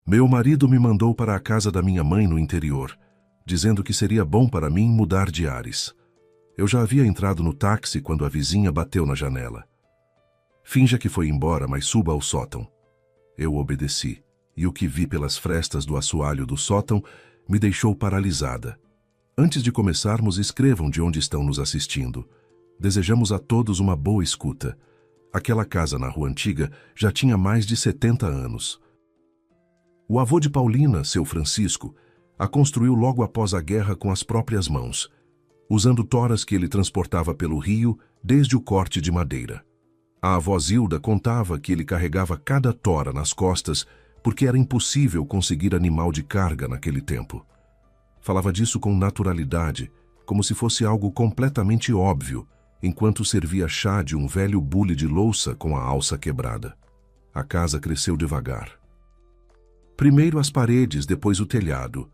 Meu marido me mandou para a casa da minha mãe no interior, dizendo que seria bom para mim mudar de ares. Eu já havia entrado no táxi quando a vizinha bateu na janela. Finja que foi embora, mas suba ao sótão. Eu obedeci, e o que vi pelas frestas do assoalho do sótão me deixou paralisada. Antes de começarmos, escrevam de onde estão nos assistindo. Desejamos a todos uma boa escuta. Aquela casa na Rua Antiga já tinha mais de 70 anos. O avô de Paulina, seu Francisco, a construiu logo após a guerra com as próprias mãos, usando toras que ele transportava pelo rio desde o corte de madeira. A avó Zilda contava que ele carregava cada tora nas costas porque era impossível conseguir animal de carga naquele tempo. Falava disso com naturalidade, como se fosse algo completamente óbvio, enquanto servia chá de um velho bule de louça com a alça quebrada. A casa cresceu devagar. Primeiro as paredes, depois o telhado,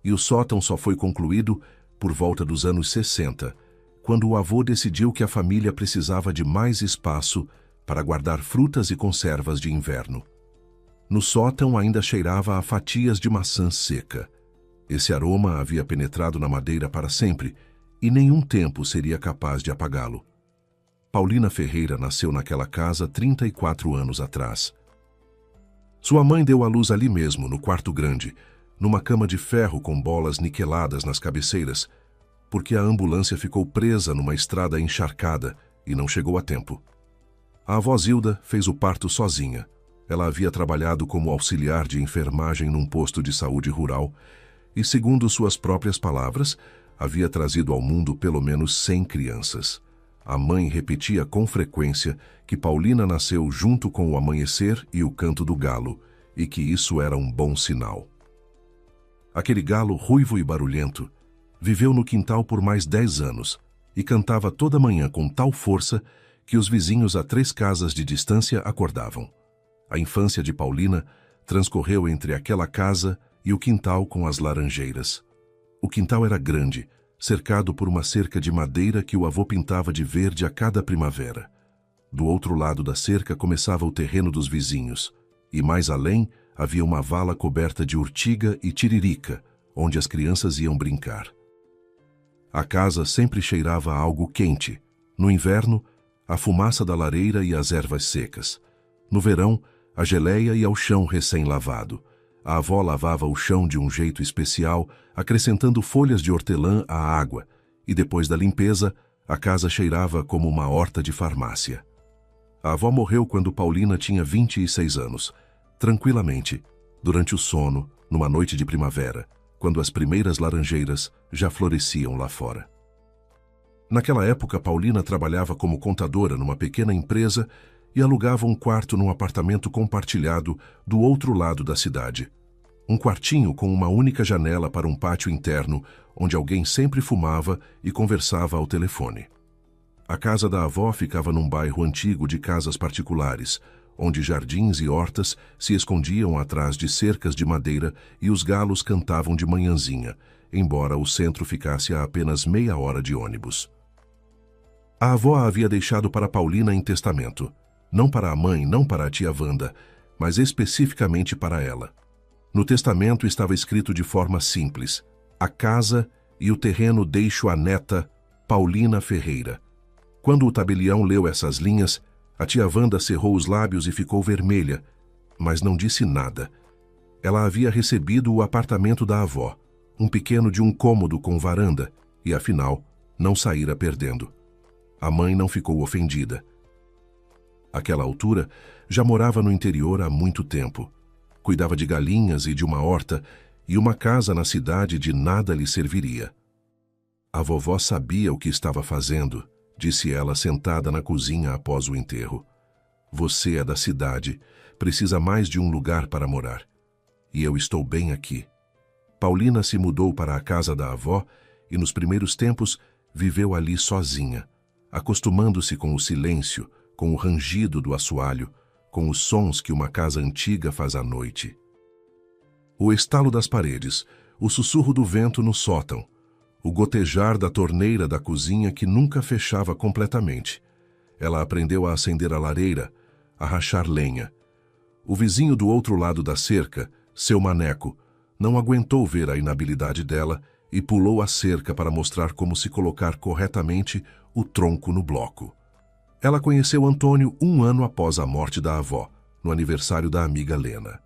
e o sótão só foi concluído por volta dos anos 60, quando o avô decidiu que a família precisava de mais espaço para guardar frutas e conservas de inverno. No sótão ainda cheirava a fatias de maçã seca. Esse aroma havia penetrado na madeira para sempre e nenhum tempo seria capaz de apagá-lo. Paulina Ferreira nasceu naquela casa 34 anos atrás. Sua mãe deu à luz ali mesmo, no quarto grande, numa cama de ferro com bolas niqueladas nas cabeceiras, porque a ambulância ficou presa numa estrada encharcada e não chegou a tempo. A avó Zilda fez o parto sozinha. Ela havia trabalhado como auxiliar de enfermagem num posto de saúde rural e, segundo suas próprias palavras, havia trazido ao mundo pelo menos 100 crianças. A mãe repetia com frequência que Paulina nasceu junto com o amanhecer e o canto do galo, e que isso era um bom sinal. Aquele galo ruivo e barulhento viveu no quintal por mais 10 anos e cantava toda manhã com tal força que os vizinhos a 3 casas de distância acordavam. A infância de Paulina transcorreu entre aquela casa e o quintal com as laranjeiras. O quintal era grande, cercado por uma cerca de madeira que o avô pintava de verde a cada primavera. Do outro lado da cerca começava o terreno dos vizinhos, e mais além havia uma vala coberta de urtiga e tiririca, onde as crianças iam brincar. A casa sempre cheirava a algo quente. No inverno, a fumaça da lareira e as ervas secas. No verão, a geleia e ao chão recém-lavado. A avó lavava o chão de um jeito especial, acrescentando folhas de hortelã à água, e depois da limpeza, a casa cheirava como uma horta de farmácia. A avó morreu quando Paulina tinha 26 anos, tranquilamente, durante o sono, numa noite de primavera, quando as primeiras laranjeiras já floresciam lá fora. Naquela época, Paulina trabalhava como contadora numa pequena empresa e alugava um quarto num apartamento compartilhado do outro lado da cidade. Um quartinho com uma única janela para um pátio interno, onde alguém sempre fumava e conversava ao telefone. A casa da avó ficava num bairro antigo de casas particulares, onde jardins e hortas se escondiam atrás de cercas de madeira e os galos cantavam de manhãzinha, embora o centro ficasse a apenas meia hora de ônibus. A avó a havia deixado para Paulina em testamento. Não para a mãe, não para a tia Wanda, mas especificamente para ela. No testamento estava escrito de forma simples: a casa e o terreno deixo à neta Paulina Ferreira. Quando o tabelião leu essas linhas, a tia Wanda cerrou os lábios e ficou vermelha, mas não disse nada. Ela havia recebido o apartamento da avó, um pequeno de um cômodo com varanda, e afinal, não saíra perdendo. A mãe não ficou ofendida. Àquela altura, já morava no interior há muito tempo. Cuidava de galinhas e de uma horta, e uma casa na cidade de nada lhe serviria. A vovó sabia o que estava fazendo, disse ela sentada na cozinha após o enterro. Você é da cidade, precisa mais de um lugar para morar. E eu estou bem aqui. Paulina se mudou para a casa da avó e nos primeiros tempos viveu ali sozinha, acostumando-se com o silêncio, com o rangido do assoalho, com os sons que uma casa antiga faz à noite. O estalo das paredes, o sussurro do vento no sótão, o gotejar da torneira da cozinha que nunca fechava completamente. Ela aprendeu a acender a lareira, a rachar lenha. O vizinho do outro lado da cerca, seu maneco, não aguentou ver a inabilidade dela e pulou a cerca para mostrar como se colocar corretamente o tronco no bloco. Ela conheceu Antônio 1 ano após a morte da avó, no aniversário da amiga Lena.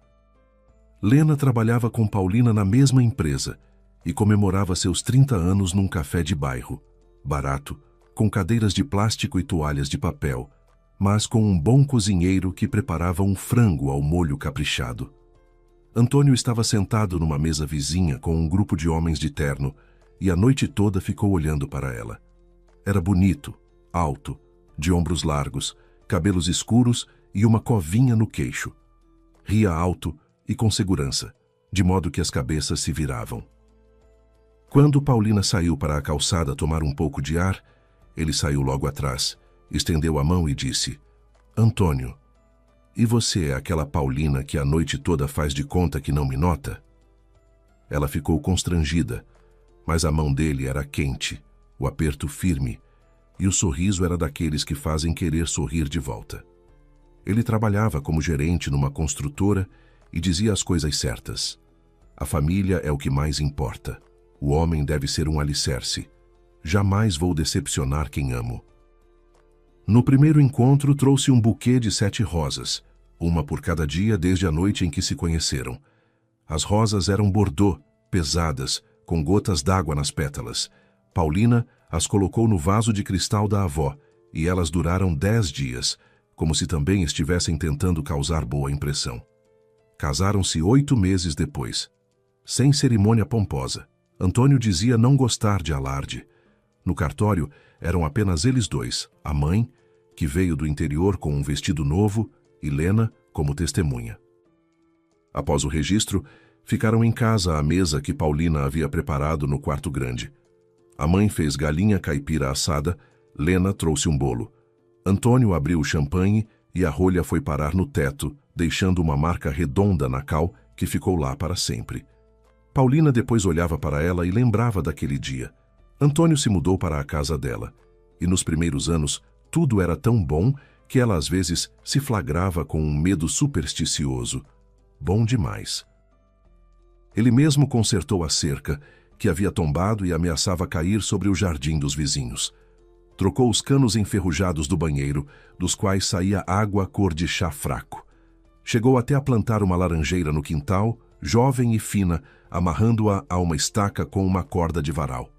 Lena trabalhava com Paulina na mesma empresa e comemorava seus 30 anos num café de bairro, barato, com cadeiras de plástico e toalhas de papel, mas com um bom cozinheiro que preparava um frango ao molho caprichado. Antônio estava sentado numa mesa vizinha com um grupo de homens de terno e a noite toda ficou olhando para ela. Era bonito, alto, de ombros largos, cabelos escuros e uma covinha no queixo. Ria alto e com segurança, de modo que as cabeças se viravam. Quando Paulina saiu para a calçada tomar um pouco de ar, ele saiu logo atrás, estendeu a mão e disse: Antônio, e você é aquela Paulina que a noite toda faz de conta que não me nota? Ela ficou constrangida, mas a mão dele era quente, o aperto firme, e o sorriso era daqueles que fazem querer sorrir de volta. Ele trabalhava como gerente numa construtora e dizia as coisas certas. A família é o que mais importa. O homem deve ser um alicerce. Jamais vou decepcionar quem amo. No primeiro encontro, trouxe um buquê de 7 rosas, uma por cada dia desde a noite em que se conheceram. As rosas eram bordô, pesadas, com gotas d'água nas pétalas. Paulina as colocou no vaso de cristal da avó, e elas duraram 10 dias, como se também estivessem tentando causar boa impressão. Casaram-se 8 meses depois. Sem cerimônia pomposa. Antônio dizia não gostar de alarde. No cartório, eram apenas eles dois, a mãe, que veio do interior com um vestido novo, e Lena como testemunha. Após o registro, ficaram em casa à mesa que Paulina havia preparado no quarto grande. A mãe fez galinha caipira assada, Lena trouxe um bolo. Antônio abriu o champanhe e a rolha foi parar no teto, deixando uma marca redonda na cal que ficou lá para sempre. Paulina depois olhava para ela e lembrava daquele dia. Antônio se mudou para a casa dela, e nos primeiros anos tudo era tão bom que ela às vezes se flagrava com um medo supersticioso. Bom demais. Ele mesmo consertou a cerca, que havia tombado e ameaçava cair sobre o jardim dos vizinhos. Trocou os canos enferrujados do banheiro, dos quais saía água cor de chá fraco. Chegou até a plantar uma laranjeira no quintal, jovem e fina, amarrando-a a uma estaca com uma corda de varal.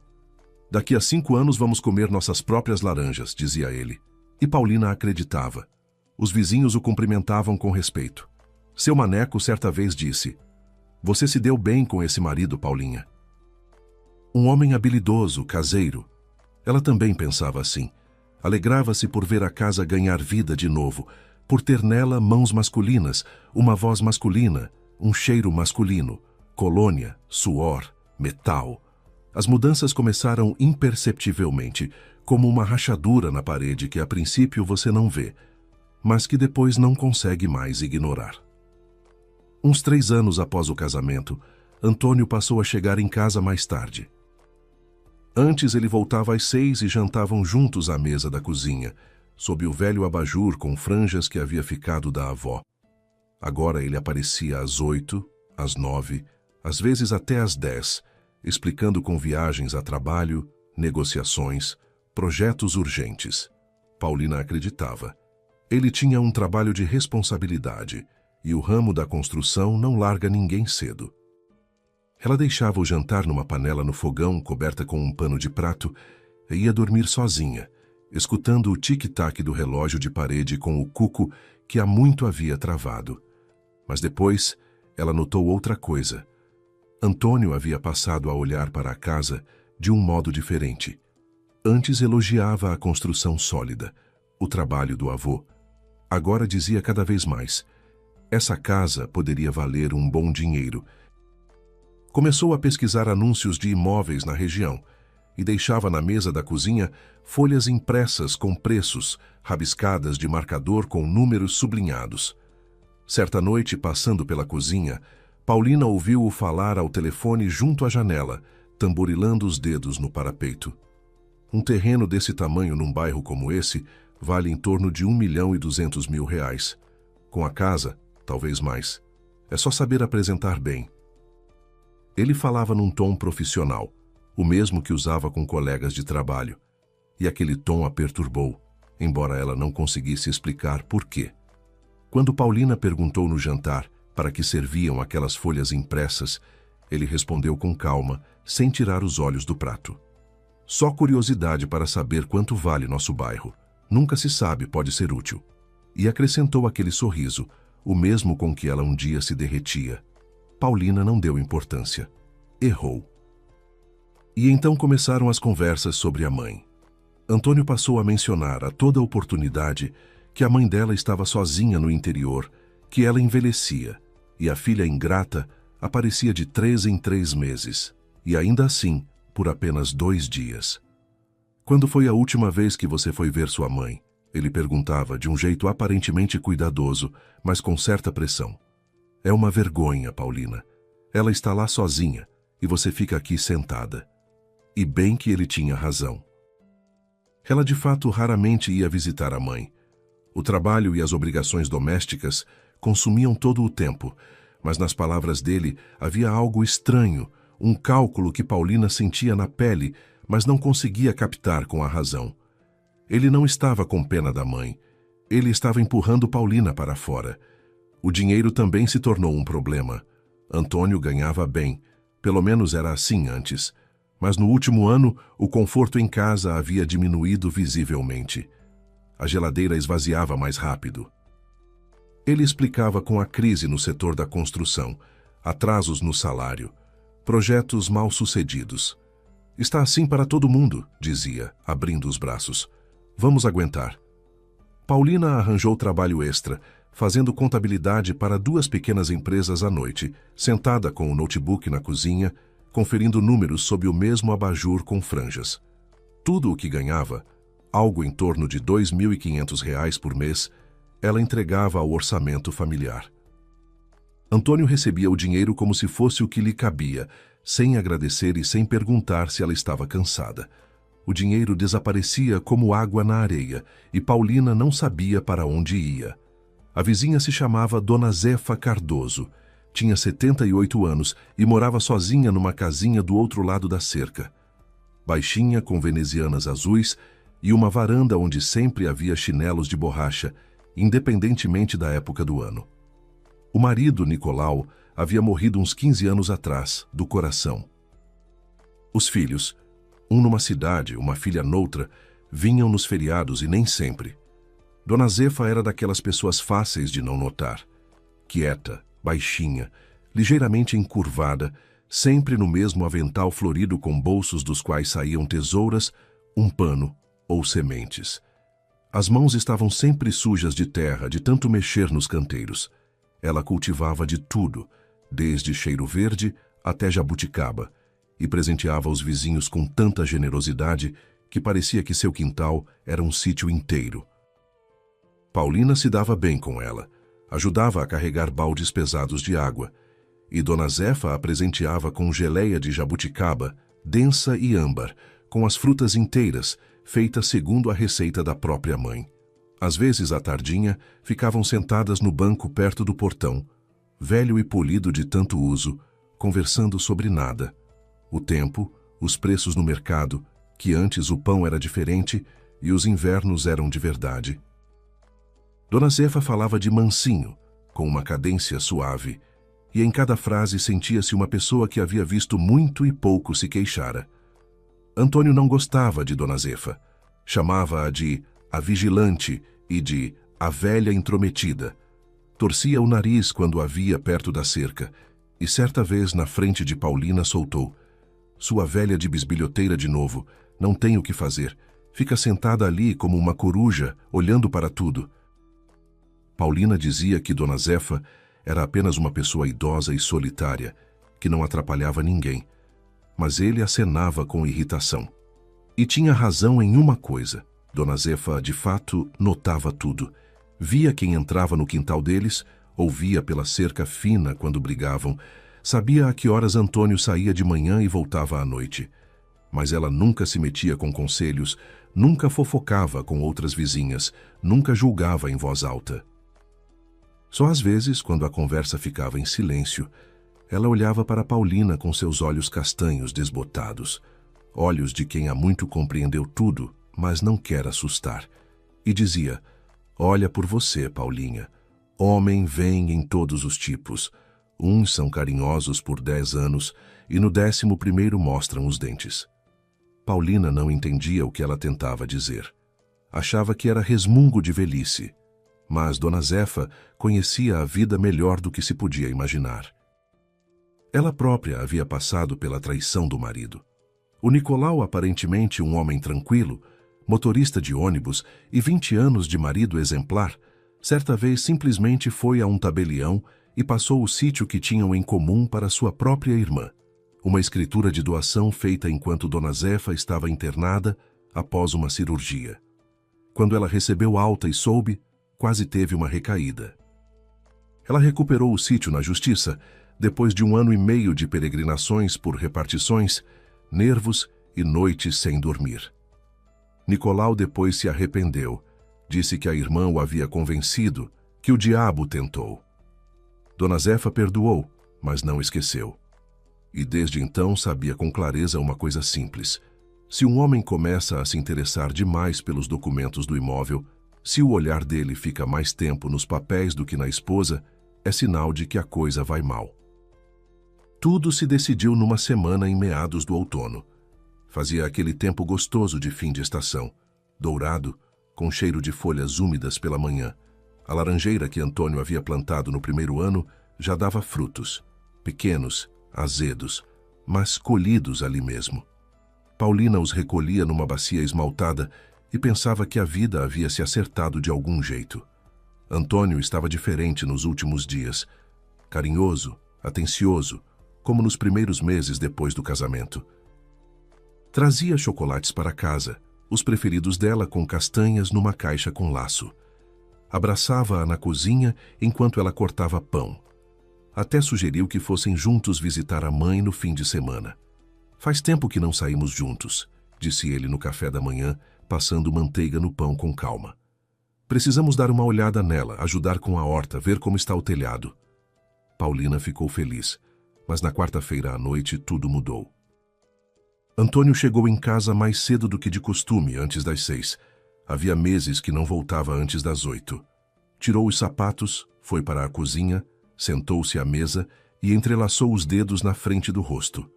Daqui a 5 anos vamos comer nossas próprias laranjas, dizia ele. E Paulina acreditava. Os vizinhos o cumprimentavam com respeito. Seu maneco certa vez disse: Você se deu bem com esse marido, Paulinha. Um homem habilidoso, caseiro. Ela também pensava assim. Alegrava-se por ver a casa ganhar vida de novo, por ter nela mãos masculinas, uma voz masculina, um cheiro masculino, colônia, suor, metal. As mudanças começaram imperceptivelmente, como uma rachadura na parede que a princípio você não vê, mas que depois não consegue mais ignorar. Uns 3 anos após o casamento, Antônio passou a chegar em casa mais tarde. Antes ele voltava às 6 e jantavam juntos à mesa da cozinha, sob o velho abajur com franjas que havia ficado da avó. Agora ele aparecia às 8, às 9, às vezes até às 10, explicando com viagens a trabalho, negociações, projetos urgentes. Paulina acreditava. Ele tinha um trabalho de responsabilidade, e o ramo da construção não larga ninguém cedo. Ela deixava o jantar numa panela no fogão coberta com um pano de prato e ia dormir sozinha, escutando o tic-tac do relógio de parede com o cuco que há muito havia travado. Mas depois ela notou outra coisa. Antônio havia passado a olhar para a casa de um modo diferente. Antes elogiava a construção sólida, o trabalho do avô. Agora dizia cada vez mais: essa casa poderia valer um bom dinheiro. Começou a pesquisar anúncios de imóveis na região e deixava na mesa da cozinha folhas impressas com preços, rabiscadas de marcador com números sublinhados. Certa noite, passando pela cozinha, Paulina ouviu-o falar ao telefone junto à janela, tamborilando os dedos no parapeito. Um terreno desse tamanho num bairro como esse vale em torno de R$ 1.200.000. Com a casa, talvez mais. É só saber apresentar bem. Ele falava num tom profissional, o mesmo que usava com colegas de trabalho, e aquele tom a perturbou, embora ela não conseguisse explicar por quê. Quando Paulina perguntou no jantar para que serviam aquelas folhas impressas, ele respondeu com calma, sem tirar os olhos do prato. Só curiosidade para saber quanto vale nosso bairro. Nunca se sabe, pode ser útil. E acrescentou aquele sorriso, o mesmo com que ela um dia se derretia. Paulina não deu importância. Errou. E então começaram as conversas sobre a mãe. Antônio passou a mencionar a toda oportunidade que a mãe dela estava sozinha no interior, que ela envelhecia, e a filha ingrata aparecia de 3 em 3 meses, e ainda assim, por apenas 2 dias. Quando foi a última vez que você foi ver sua mãe? Ele perguntava de um jeito aparentemente cuidadoso, mas com certa pressão. É uma vergonha, Paulina. Ela está lá sozinha, e você fica aqui sentada. E bem que ele tinha razão. Ela de fato raramente ia visitar a mãe. O trabalho e as obrigações domésticas consumiam todo o tempo, mas nas palavras dele havia algo estranho, um cálculo que Paulina sentia na pele, mas não conseguia captar com a razão. Ele não estava com pena da mãe. Ele estava empurrando Paulina para fora. O dinheiro também se tornou um problema. Antônio ganhava bem, pelo menos era assim antes. Mas no último ano, o conforto em casa havia diminuído visivelmente. A geladeira esvaziava mais rápido. Ele explicava com a crise no setor da construção, atrasos no salário, projetos mal sucedidos. Está assim para todo mundo, dizia, abrindo os braços. Vamos aguentar. Paulina arranjou trabalho extra, fazendo contabilidade para 2 pequenas empresas à noite, sentada com o notebook na cozinha, conferindo números sob o mesmo abajur com franjas. Tudo o que ganhava, algo em torno de R$ 2.500 por mês, ela entregava ao orçamento familiar. Antônio recebia o dinheiro como se fosse o que lhe cabia, sem agradecer e sem perguntar se ela estava cansada. O dinheiro desaparecia como água na areia, e Paulina não sabia para onde ia. A vizinha se chamava Dona Zefa Cardoso. Tinha 78 anos e morava sozinha numa casinha do outro lado da cerca. Baixinha, com venezianas azuis, e uma varanda onde sempre havia chinelos de borracha, independentemente da época do ano. O marido, Nicolau, havia morrido uns 15 anos atrás, do coração. Os filhos, um numa cidade, uma filha noutra, vinham nos feriados e nem sempre. Dona Zefa era daquelas pessoas fáceis de não notar. Quieta, baixinha, ligeiramente encurvada, sempre no mesmo avental florido com bolsos dos quais saíam tesouras, um pano ou sementes. As mãos estavam sempre sujas de terra, de tanto mexer nos canteiros. Ela cultivava de tudo, desde cheiro verde até jabuticaba, e presenteava os vizinhos com tanta generosidade que parecia que seu quintal era um sítio inteiro. Paulina se dava bem com ela, ajudava a carregar baldes pesados de água, e Dona Zefa a presenteava com geleia de jabuticaba, densa e âmbar, com as frutas inteiras, feita segundo a receita da própria mãe. Às vezes, à tardinha, ficavam sentadas no banco perto do portão, velho e polido de tanto uso, conversando sobre nada. O tempo, os preços no mercado, que antes o pão era diferente e os invernos eram de verdade. Dona Zefa falava de mansinho, com uma cadência suave, e em cada frase sentia-se uma pessoa que havia visto muito e pouco se queixara. Antônio não gostava de Dona Zefa. Chamava-a de a vigilante e de a velha intrometida. Torcia o nariz quando a via perto da cerca, e certa vez na frente de Paulina soltou: "Sua velha de bisbilhoteira de novo, não tem o que fazer. Fica sentada ali como uma coruja, olhando para tudo." Paulina dizia que Dona Zefa era apenas uma pessoa idosa e solitária, que não atrapalhava ninguém. Mas ele acenava com irritação. E tinha razão em uma coisa. Dona Zefa, de fato, notava tudo. Via quem entrava no quintal deles, ouvia pela cerca fina quando brigavam, sabia a que horas Antônio saía de manhã e voltava à noite. Mas ela nunca se metia com conselhos, nunca fofocava com outras vizinhas, nunca julgava em voz alta. Só às vezes, quando a conversa ficava em silêncio, ela olhava para Paulina com seus olhos castanhos desbotados, olhos de quem há muito compreendeu tudo, mas não quer assustar, e dizia: olha por você, Paulinha. Homem vem em todos os tipos. Uns são carinhosos por 10 anos e no 11º mostram os dentes. Paulina não entendia o que ela tentava dizer. Achava que era resmungo de velhice. Mas Dona Zefa conhecia a vida melhor do que se podia imaginar. Ela própria havia passado pela traição do marido. O Nicolau, aparentemente um homem tranquilo, motorista de ônibus e 20 anos de marido exemplar, certa vez simplesmente foi a um tabelião e passou o sítio que tinham em comum para sua própria irmã. Uma escritura de doação feita enquanto Dona Zefa estava internada após uma cirurgia. Quando ela recebeu alta e soube, quase teve uma recaída. Ela recuperou o sítio na justiça, depois de 1 ano e meio de peregrinações por repartições, nervos e noites sem dormir. Nicolau depois se arrependeu, disse que a irmã o havia convencido, que o diabo tentou. Dona Zefa perdoou, mas não esqueceu. E desde então sabia com clareza uma coisa simples: se um homem começa a se interessar demais pelos documentos do imóvel, se o olhar dele fica mais tempo nos papéis do que na esposa, é sinal de que a coisa vai mal. Tudo se decidiu numa semana em meados do outono. Fazia aquele tempo gostoso de fim de estação, dourado, com cheiro de folhas úmidas pela manhã. A laranjeira que Antônio havia plantado no 1º ano já dava frutos, pequenos, azedos, mas colhidos ali mesmo. Paulina os recolhia numa bacia esmaltada e pensava que a vida havia se acertado de algum jeito. Antônio estava diferente nos últimos dias, carinhoso, atencioso, como nos primeiros meses depois do casamento. Trazia chocolates para casa, os preferidos dela com castanhas numa caixa com laço. Abraçava-a na cozinha enquanto ela cortava pão. Até sugeriu que fossem juntos visitar a mãe no fim de semana. Faz tempo que não saímos juntos, disse ele no café da manhã, passando manteiga no pão com calma. Precisamos dar uma olhada nela, ajudar com a horta, ver como está o telhado. Paulina ficou feliz, mas na quarta-feira à noite tudo mudou. Antônio chegou em casa mais cedo do que de costume, antes das 6. Havia meses que não voltava antes das 8. Tirou os sapatos, foi para a cozinha, sentou-se à mesa e entrelaçou os dedos na frente do rosto.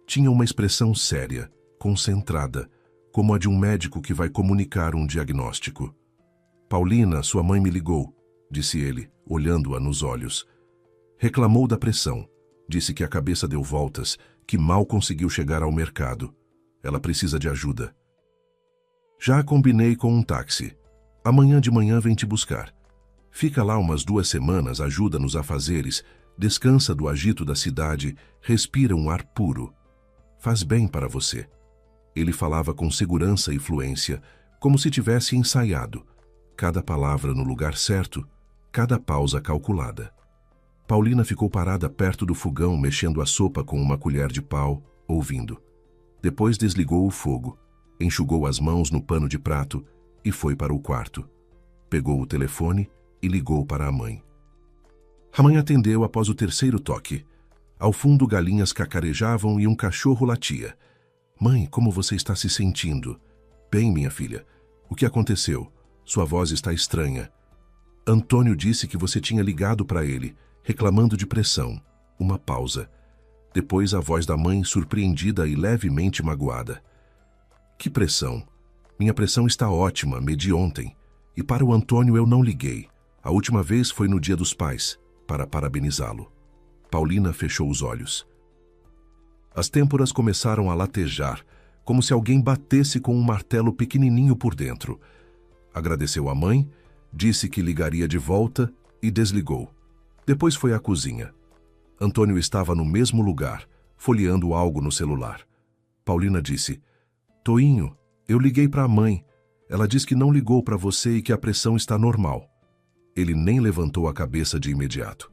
Tinha uma expressão séria, concentrada, como a de um médico que vai comunicar um diagnóstico. Paulina, sua mãe me ligou, disse ele, olhando-a nos olhos. Reclamou da pressão, disse que a cabeça deu voltas, que mal conseguiu chegar ao mercado. Ela precisa de ajuda. Já combinei com um táxi. Amanhã de manhã vem te buscar. Fica lá umas 2 semanas, ajuda nos afazeres, descansa do agito da cidade, respira um ar puro. Faz bem para você. Ele falava com segurança e fluência, como se tivesse ensaiado. Cada palavra no lugar certo, cada pausa calculada. Paulina ficou parada perto do fogão, mexendo a sopa com uma colher de pau, ouvindo. Depois desligou o fogo, enxugou as mãos no pano de prato e foi para o quarto. Pegou o telefone e ligou para a mãe. A mãe atendeu após o 3º toque. Ao fundo, galinhas cacarejavam e um cachorro latia. Mãe, como você está se sentindo? Bem, minha filha. O que aconteceu? Sua voz está estranha. Antônio disse que você tinha ligado para ele, reclamando de pressão. Uma pausa. Depois a voz da mãe, surpreendida e levemente magoada. Que pressão? Minha pressão está ótima, medi ontem. E para o Antônio eu não liguei. A última vez foi no Dia dos Pais, para parabenizá-lo. Paulina fechou os olhos. As têmporas começaram a latejar, como se alguém batesse com um martelo pequenininho por dentro. Agradeceu à mãe, disse que ligaria de volta e desligou. Depois foi à cozinha. Antônio estava no mesmo lugar, folheando algo no celular. Paulina disse: Toinho, eu liguei para a mãe. Ela diz que não ligou para você e que a pressão está normal. Ele nem levantou a cabeça de imediato.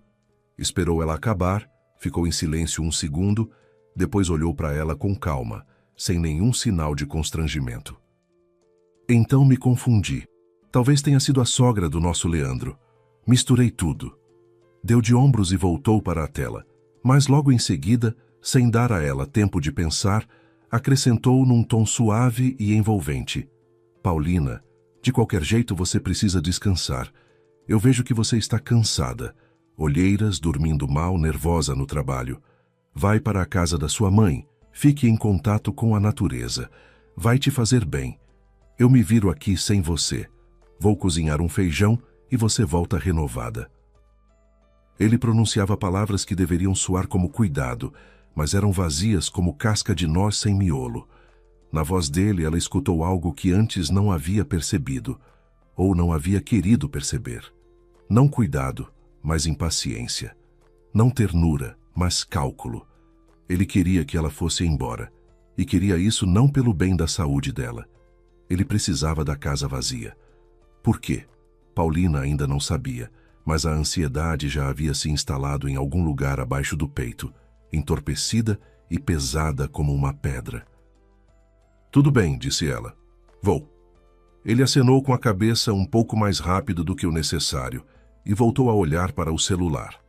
Esperou ela acabar, ficou em silêncio 1 segundo, depois olhou para ela com calma, sem nenhum sinal de constrangimento. Então me confundi. Talvez tenha sido a sogra do nosso Leandro. Misturei tudo. Deu de ombros e voltou para a tela, mas logo em seguida, sem dar a ela tempo de pensar, acrescentou num tom suave e envolvente: Paulina, de qualquer jeito você precisa descansar. Eu vejo que você está cansada. Olheiras, dormindo mal, nervosa no trabalho. Vai para a casa da sua mãe. Fique em contato com a natureza. Vai te fazer bem. Eu me viro aqui sem você. Vou cozinhar um feijão e você volta renovada. Ele pronunciava palavras que deveriam soar como cuidado, mas eram vazias como casca de noz sem miolo. Na voz dele, ela escutou algo que antes não havia percebido, ou não havia querido perceber. Não cuidado, mas impaciência. Não ternura, mas cálculo. Ele queria que ela fosse embora, e queria isso não pelo bem da saúde dela. Ele precisava da casa vazia. Por quê? Paulina ainda não sabia, mas a ansiedade já havia se instalado em algum lugar abaixo do peito, entorpecida e pesada como uma pedra. Tudo bem, disse ela. Vou. Ele acenou com a cabeça um pouco mais rápido do que o necessário e voltou a olhar para o celular.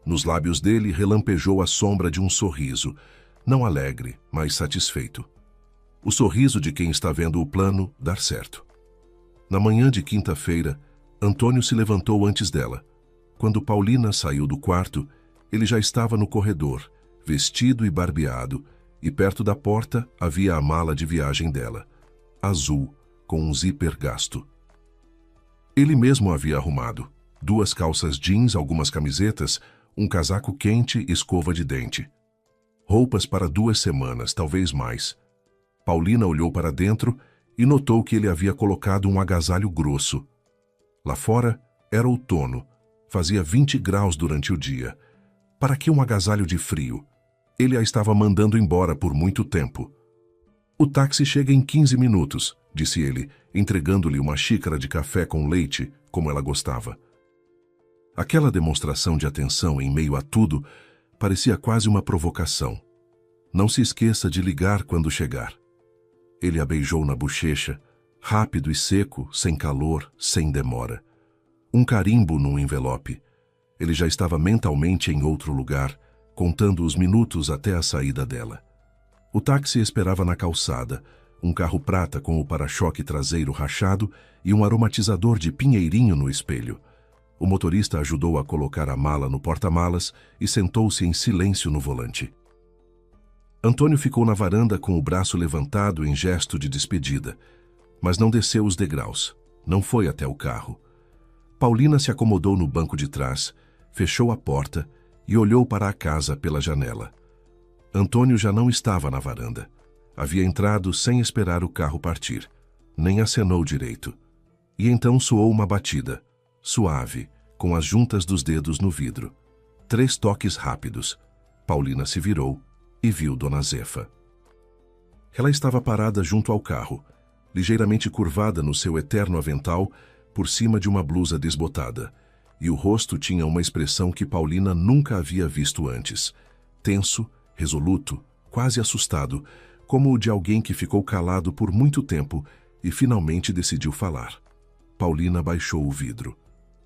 Nos lábios dele relampejou a sombra de um sorriso, não alegre, mas satisfeito. O sorriso de quem está vendo o plano dar certo. Na manhã de quinta-feira, Antônio se levantou antes dela. Quando Paulina saiu do quarto, ele já estava no corredor, vestido e barbeado, e perto da porta havia a mala de viagem dela, azul, com um zíper gasto. Ele mesmo havia arrumado: 2 calças jeans, algumas camisetas, um casaco quente, escova de dente. Roupas para 2 semanas, talvez mais. Paulina olhou para dentro e notou que ele havia colocado um agasalho grosso. Lá fora era outono, fazia 20 graus durante o dia. Para que um agasalho de frio? Ele a estava mandando embora por muito tempo. O táxi chega em 15 minutos, disse ele, entregando-lhe uma xícara de café com leite, como ela gostava. Aquela demonstração de atenção em meio a tudo parecia quase uma provocação. Não se esqueça de ligar quando chegar. Ele a beijou na bochecha, rápido e seco, sem calor, sem demora. Um carimbo num envelope. Ele já estava mentalmente em outro lugar, contando os minutos até a saída dela. O táxi esperava na calçada, um carro prata com o para-choque traseiro rachado e um aromatizador de pinheirinho no espelho. O motorista ajudou a colocar a mala no porta-malas e sentou-se em silêncio no volante. Antônio ficou na varanda com o braço levantado em gesto de despedida, mas não desceu os degraus, não foi até o carro. Paulina se acomodou no banco de trás, fechou a porta e olhou para a casa pela janela. Antônio já não estava na varanda. Havia entrado sem esperar o carro partir. Nem acenou direito. E então soou uma batida, suave, com as juntas dos dedos no vidro. 3 toques rápidos. Paulina se virou e viu Dona Zefa. Ela estava parada junto ao carro, ligeiramente curvada no seu eterno avental, por cima de uma blusa desbotada, e o rosto tinha uma expressão que Paulina nunca havia visto antes. Tenso, resoluto, quase assustado, como o de alguém que ficou calado por muito tempo e finalmente decidiu falar. Paulina baixou o vidro.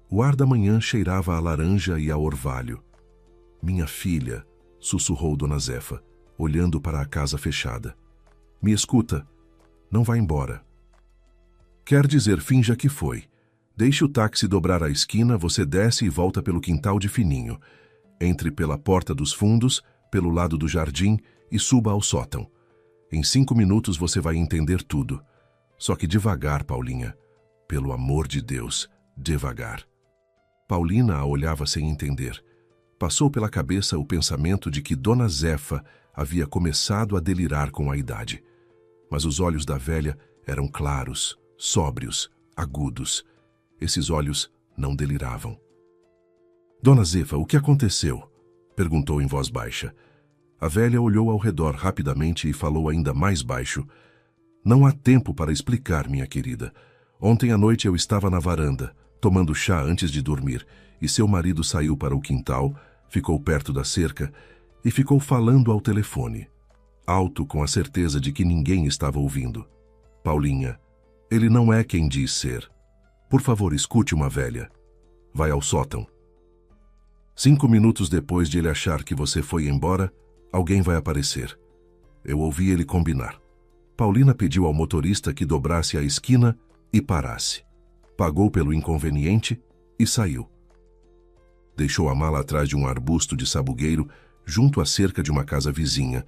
O ar da manhã cheirava a laranja e a orvalho. Minha filha, sussurrou Dona Zefa, olhando para a casa fechada. Me escuta, não vá embora. Quer dizer, finja que foi. Deixe o táxi dobrar a esquina, você desce e volta pelo quintal de fininho. Entre pela porta dos fundos, pelo lado do jardim e suba ao sótão. Em 5 minutos você vai entender tudo. Só que devagar, Paulinha. Pelo amor de Deus, devagar. Paulina a olhava sem entender. Passou pela cabeça o pensamento de que Dona Zefa havia começado a delirar com a idade. Mas os olhos da velha eram claros, sóbrios, agudos. Esses olhos não deliravam. Dona Zefa, o que aconteceu? Perguntou em voz baixa. A velha olhou ao redor rapidamente e falou ainda mais baixo. Não há tempo para explicar, minha querida. Ontem à noite eu estava na varanda, tomando chá antes de dormir, e seu marido saiu para o quintal, ficou perto da cerca e ficou falando ao telefone, alto com a certeza de que ninguém estava ouvindo. Paulinha, ele não é quem diz ser. Por favor, escute uma velha. Vai ao sótão. 5 minutos depois de ele achar que você foi embora, alguém vai aparecer. Eu ouvi ele combinar. Paulina pediu ao motorista que dobrasse a esquina e parasse. Pagou pelo inconveniente e saiu. Deixou a mala atrás de um arbusto de sabugueiro, junto à cerca de uma casa vizinha,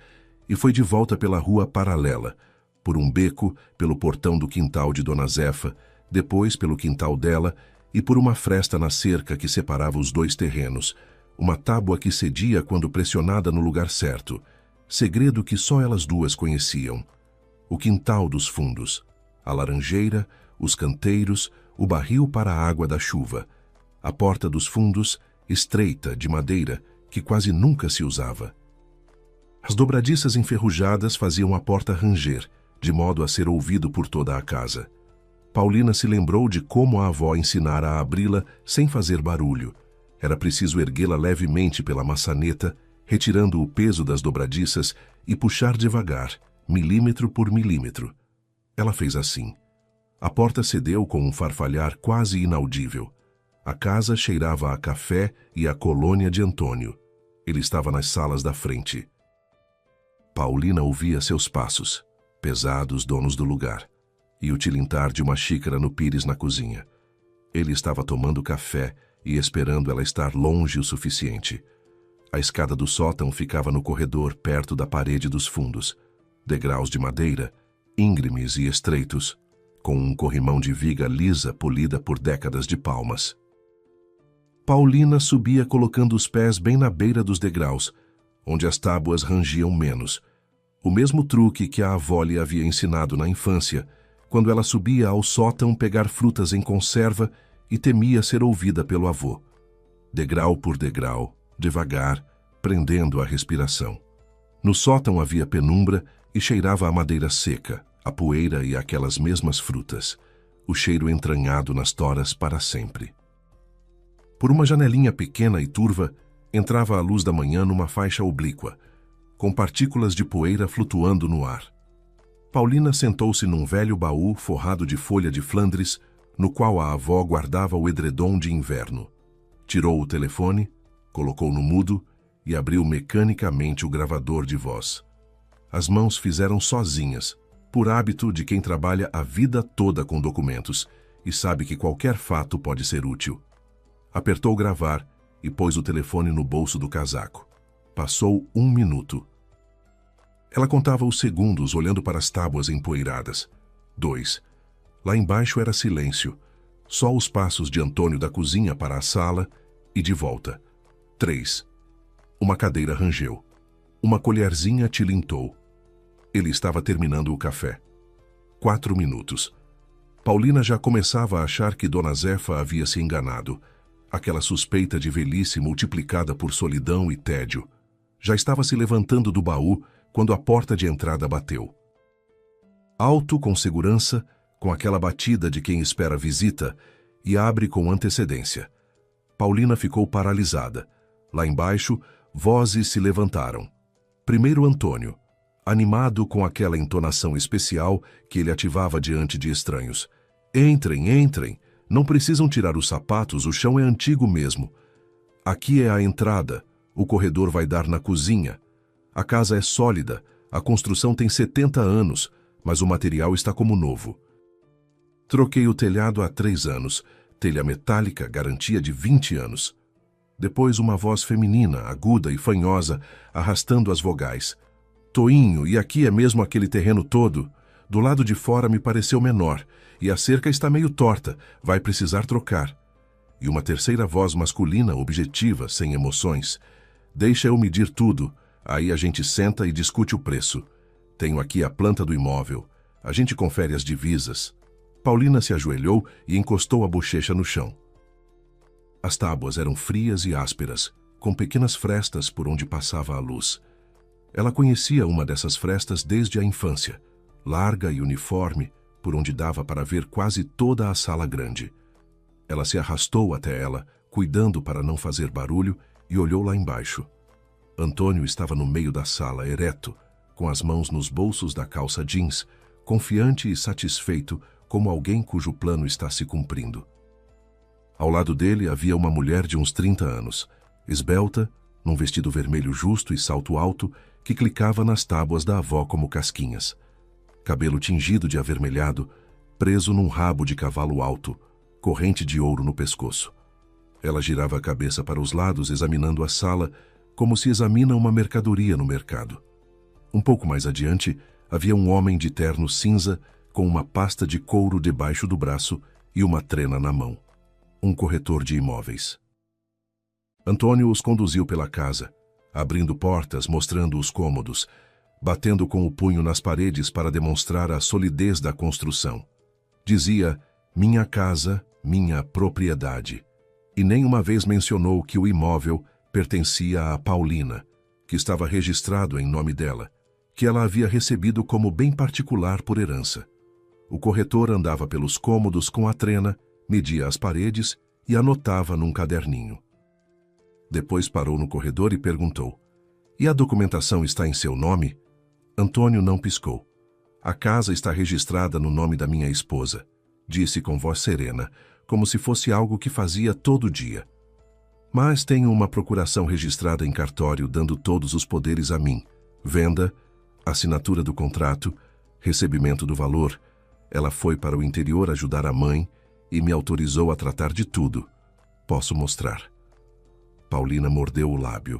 e foi de volta pela rua paralela, por um beco, pelo portão do quintal de Dona Zefa, depois pelo quintal dela e por uma fresta na cerca que separava os dois terrenos, uma tábua que cedia quando pressionada no lugar certo, segredo que só elas duas conheciam. O quintal dos fundos, a laranjeira, os canteiros, o barril para a água da chuva, a porta dos fundos, estreita, de madeira, que quase nunca se usava. As dobradiças enferrujadas faziam a porta ranger, de modo a ser ouvido por toda a casa. Paulina se lembrou de como a avó ensinara a abri-la sem fazer barulho. Era preciso erguê-la levemente pela maçaneta, retirando o peso das dobradiças e puxar devagar, milímetro por milímetro. Ela fez assim. A porta cedeu com um farfalhar quase inaudível. A casa cheirava a café e a colônia de Antônio. Ele estava nas salas da frente. Paulina ouvia seus passos, pesados, donos do lugar, e o tilintar de uma xícara no pires na cozinha. Ele estava tomando café e esperando ela estar longe o suficiente. A escada do sótão ficava no corredor, perto da parede dos fundos. Degraus de madeira, íngremes e estreitos, com um corrimão de viga lisa polida por décadas de palmas. Paulina subia colocando os pés bem na beira dos degraus, onde as tábuas rangiam menos. O mesmo truque que a avó lhe havia ensinado na infância, quando ela subia ao sótão pegar frutas em conserva e temia ser ouvida pelo avô. Degrau por degrau, devagar, prendendo a respiração. No sótão havia penumbra e cheirava a madeira seca, a poeira e aquelas mesmas frutas, o cheiro entranhado nas toras para sempre. Por uma janelinha pequena e turva, entrava a luz da manhã numa faixa oblíqua, com partículas de poeira flutuando no ar. Paulina sentou-se num velho baú forrado de folha de Flandres, no qual a avó guardava o edredom de inverno. Tirou o telefone, colocou no mudo e abriu mecanicamente o gravador de voz. As mãos fizeram sozinhas, por hábito de quem trabalha a vida toda com documentos e sabe que qualquer fato pode ser útil. Apertou gravar e pôs o telefone no bolso do casaco. Passou 1 minuto. Ela contava os segundos olhando para as tábuas empoeiradas. 2. Lá embaixo era silêncio. Só os passos de Antônio da cozinha para a sala e de volta. 3. Uma cadeira rangeu. Uma colherzinha tilintou. Ele estava terminando o café. 4 minutos. Paulina já começava a achar que Dona Zefa havia se enganado. Aquela suspeita de velhice multiplicada por solidão e tédio. Já estava se levantando do baú quando a porta de entrada bateu. Alto, com segurança, com aquela batida de quem espera visita, e abre com antecedência. Paulina ficou paralisada. Lá embaixo, vozes se levantaram. Primeiro Antônio, animado com aquela entonação especial que ele ativava diante de estranhos. Entrem, entrem. Não precisam tirar os sapatos, o chão é antigo mesmo. Aqui é a entrada, o corredor vai dar na cozinha. A casa é sólida, a construção tem 70 anos, mas o material está como novo. Troquei o telhado há 3 anos, telha metálica, garantia de 20 anos. Depois uma voz feminina, aguda e fanhosa, arrastando as vogais. Toinho, e aqui é mesmo aquele terreno todo? Do lado de fora me pareceu menor, e a cerca está meio torta, vai precisar trocar. E uma terceira voz masculina, objetiva, sem emoções. Deixa eu medir tudo, aí a gente senta e discute o preço. Tenho aqui a planta do imóvel, a gente confere as divisas. Paulina se ajoelhou e encostou a bochecha no chão. As tábuas eram frias e ásperas, com pequenas frestas por onde passava a luz. Ela conhecia uma dessas frestas desde a infância, larga e uniforme, por onde dava para ver quase toda a sala grande. Ela se arrastou até ela, cuidando para não fazer barulho, e olhou lá embaixo. Antônio estava no meio da sala, ereto, com as mãos nos bolsos da calça jeans, confiante e satisfeito como alguém cujo plano está se cumprindo. Ao lado dele havia uma mulher de uns 30 anos, esbelta, num vestido vermelho justo e salto alto, que clicava nas tábuas da avó como casquinhas. Cabelo tingido de avermelhado, preso num rabo de cavalo alto, corrente de ouro no pescoço. Ela girava a cabeça para os lados, examinando a sala, como se examina uma mercadoria no mercado. Um pouco mais adiante, havia um homem de terno cinza, com uma pasta de couro debaixo do braço e uma trena na mão. Um corretor de imóveis. Antônio os conduziu pela casa, abrindo portas, mostrando os cômodos, batendo com o punho nas paredes para demonstrar a solidez da construção. Dizia, minha casa, minha propriedade. E nem uma vez mencionou que o imóvel pertencia a Paulina, que estava registrado em nome dela, que ela havia recebido como bem particular por herança. O corretor andava pelos cômodos com a trena, media as paredes e anotava num caderninho. Depois parou no corredor e perguntou, e a documentação está em seu nome? Antônio não piscou. A casa está registrada no nome da minha esposa, disse com voz serena, como se fosse algo que fazia todo dia. Mas tenho uma procuração registrada em cartório dando todos os poderes a mim. Venda, assinatura do contrato, recebimento do valor. Ela foi para o interior ajudar a mãe e me autorizou a tratar de tudo. Posso mostrar. Paulina mordeu o lábio.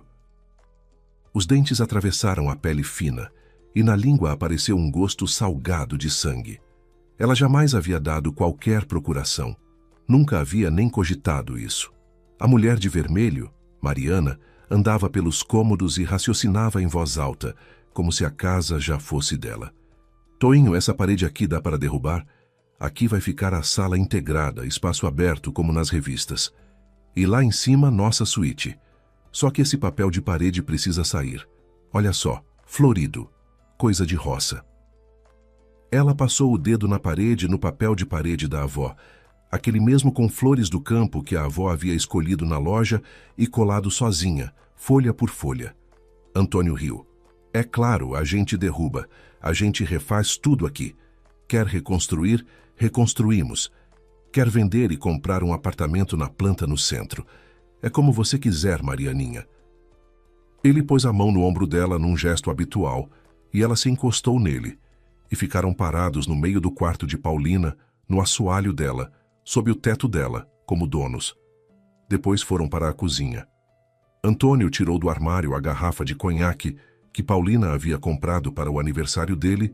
Os dentes atravessaram a pele fina e na língua apareceu um gosto salgado de sangue. Ela jamais havia dado qualquer procuração. Nunca havia nem cogitado isso. A mulher de vermelho, Mariana, andava pelos cômodos e raciocinava em voz alta, como se a casa já fosse dela. Toinho, essa parede aqui dá para derrubar? Aqui vai ficar a sala integrada, espaço aberto como nas revistas. E lá em cima, nossa suíte. Só que esse papel de parede precisa sair. Olha só, florido. Coisa de roça. Ela passou o dedo na parede, no papel de parede da avó, aquele mesmo com flores do campo que a avó havia escolhido na loja e colado sozinha, folha por folha. Antônio riu. É claro, a gente derruba, a gente refaz tudo aqui. Quer reconstruir, reconstruímos. Quer vender e comprar um apartamento na planta no centro. É como você quiser, Marianinha. Ele pôs a mão no ombro dela num gesto habitual e ela se encostou nele. E ficaram parados no meio do quarto de Paulina, no assoalho dela, sob o teto dela, como donos. Depois foram para a cozinha. Antônio tirou do armário a garrafa de conhaque que Paulina havia comprado para o aniversário dele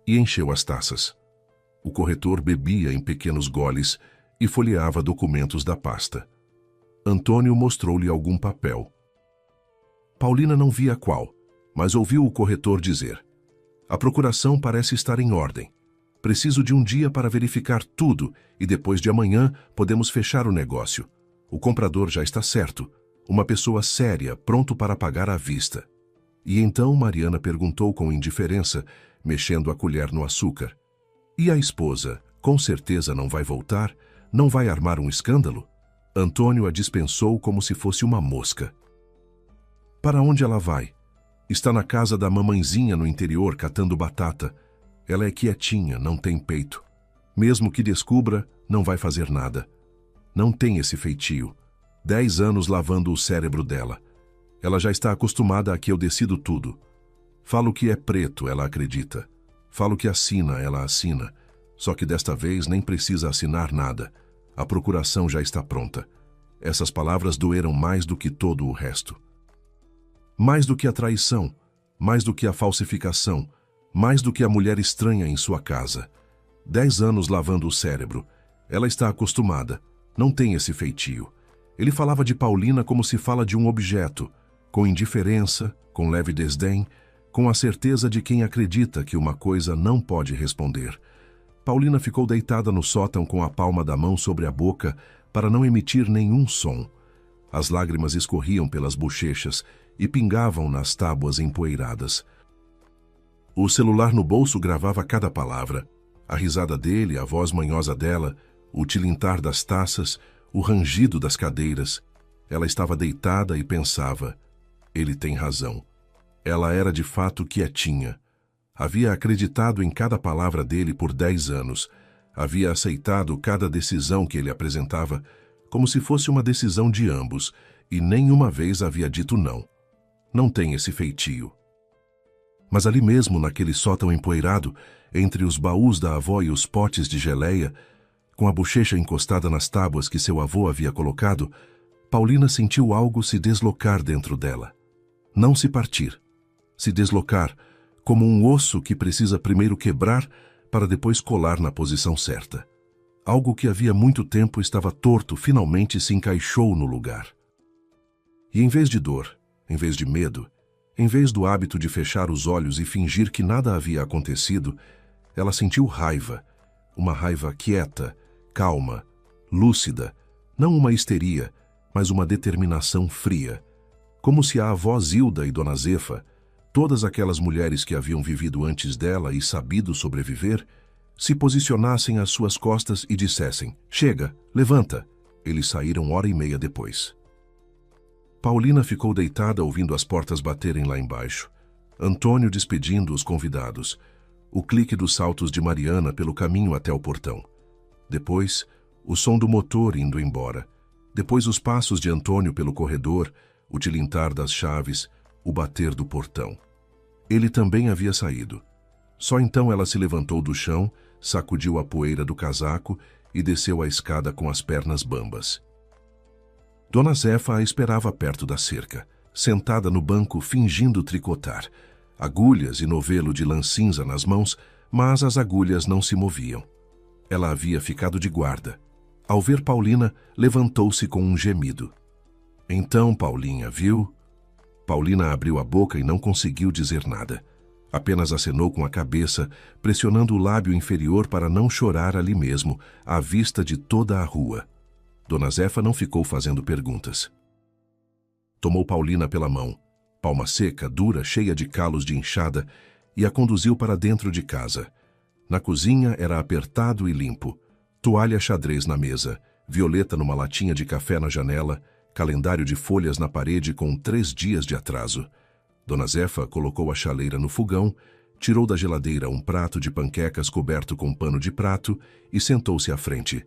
e encheu as taças. O corretor bebia em pequenos goles e folheava documentos da pasta. Antônio mostrou-lhe algum papel. Paulina não via qual, mas ouviu o corretor dizer: a procuração parece estar em ordem. Preciso de um dia para verificar tudo e depois de amanhã podemos fechar o negócio. O comprador já está certo, uma pessoa séria, pronto para pagar à vista. E então Mariana perguntou com indiferença, mexendo a colher no açúcar: e a esposa, com certeza não vai voltar? Não vai armar um escândalo? Antônio a dispensou como se fosse uma mosca. Para onde ela vai? Está na casa da mamãezinha no interior catando batata. Ela é quietinha, não tem peito. Mesmo que descubra, não vai fazer nada. Não tem esse feitio. 10 anos lavando o cérebro dela. Ela já está acostumada a que eu decido tudo. Falo que é preto, ela acredita. Falo que assina, ela assina. Só que desta vez nem precisa assinar nada. A procuração já está pronta. Essas palavras doeram mais do que todo o resto. Mais do que a traição, mais do que a falsificação, mais do que a mulher estranha em sua casa. 10 anos lavando o cérebro. Ela está acostumada. Não tem esse feitio. Ele falava de Paulina como se fala de um objeto, com indiferença, com leve desdém, com a certeza de quem acredita que uma coisa não pode responder. Paulina ficou deitada no sótão com a palma da mão sobre a boca para não emitir nenhum som. As lágrimas escorriam pelas bochechas e pingavam nas tábuas empoeiradas. O celular no bolso gravava cada palavra. A risada dele, a voz manhosa dela, o tilintar das taças, o rangido das cadeiras. Ela estava deitada e pensava: ele tem razão. Ela era de fato quietinha. Havia acreditado em cada palavra dele por 10 anos. Havia aceitado cada decisão que ele apresentava, como se fosse uma decisão de ambos, e nenhuma vez havia dito não. Não tem esse feitio. Mas ali mesmo, naquele sótão empoeirado, entre os baús da avó e os potes de geleia, com a bochecha encostada nas tábuas que seu avô havia colocado, Paulina sentiu algo se deslocar dentro dela. Não se partir. Se deslocar, como um osso que precisa primeiro quebrar para depois colar na posição certa. Algo que havia muito tempo estava torto finalmente se encaixou no lugar. E em vez de dor, em vez de medo, em vez do hábito de fechar os olhos e fingir que nada havia acontecido, ela sentiu raiva, uma raiva quieta, calma, lúcida, não uma histeria, mas uma determinação fria, como se a avó Zilda e Dona Zefa, todas aquelas mulheres que haviam vivido antes dela e sabido sobreviver, se posicionassem às suas costas e dissessem: chega, levanta. Eles saíram 1h30 depois. Paulina ficou deitada ouvindo as portas baterem lá embaixo, Antônio despedindo os convidados, o clique dos saltos de Mariana pelo caminho até o portão. Depois, o som do motor indo embora. Depois os passos de Antônio pelo corredor, o tilintar das chaves, o bater do portão. Ele também havia saído. Só então ela se levantou do chão, sacudiu a poeira do casaco e desceu a escada com as pernas bambas. Dona Zefa a esperava perto da cerca, sentada no banco fingindo tricotar, agulhas e novelo de lã cinza nas mãos, mas as agulhas não se moviam. Ela havia ficado de guarda. Ao ver Paulina, levantou-se com um gemido. Então, Paulinha, viu? Paulina abriu a boca e não conseguiu dizer nada. Apenas acenou com a cabeça, pressionando o lábio inferior para não chorar ali mesmo, à vista de toda a rua. Dona Zefa não ficou fazendo perguntas. Tomou Paulina pela mão, palma seca, dura, cheia de calos de inchada, e a conduziu para dentro de casa. Na cozinha era apertado e limpo. Toalha xadrez na mesa, violeta numa latinha de café na janela, calendário de folhas na parede com 3 dias de atraso. Dona Zefa colocou a chaleira no fogão, tirou da geladeira um prato de panquecas coberto com pano de prato e sentou-se à frente.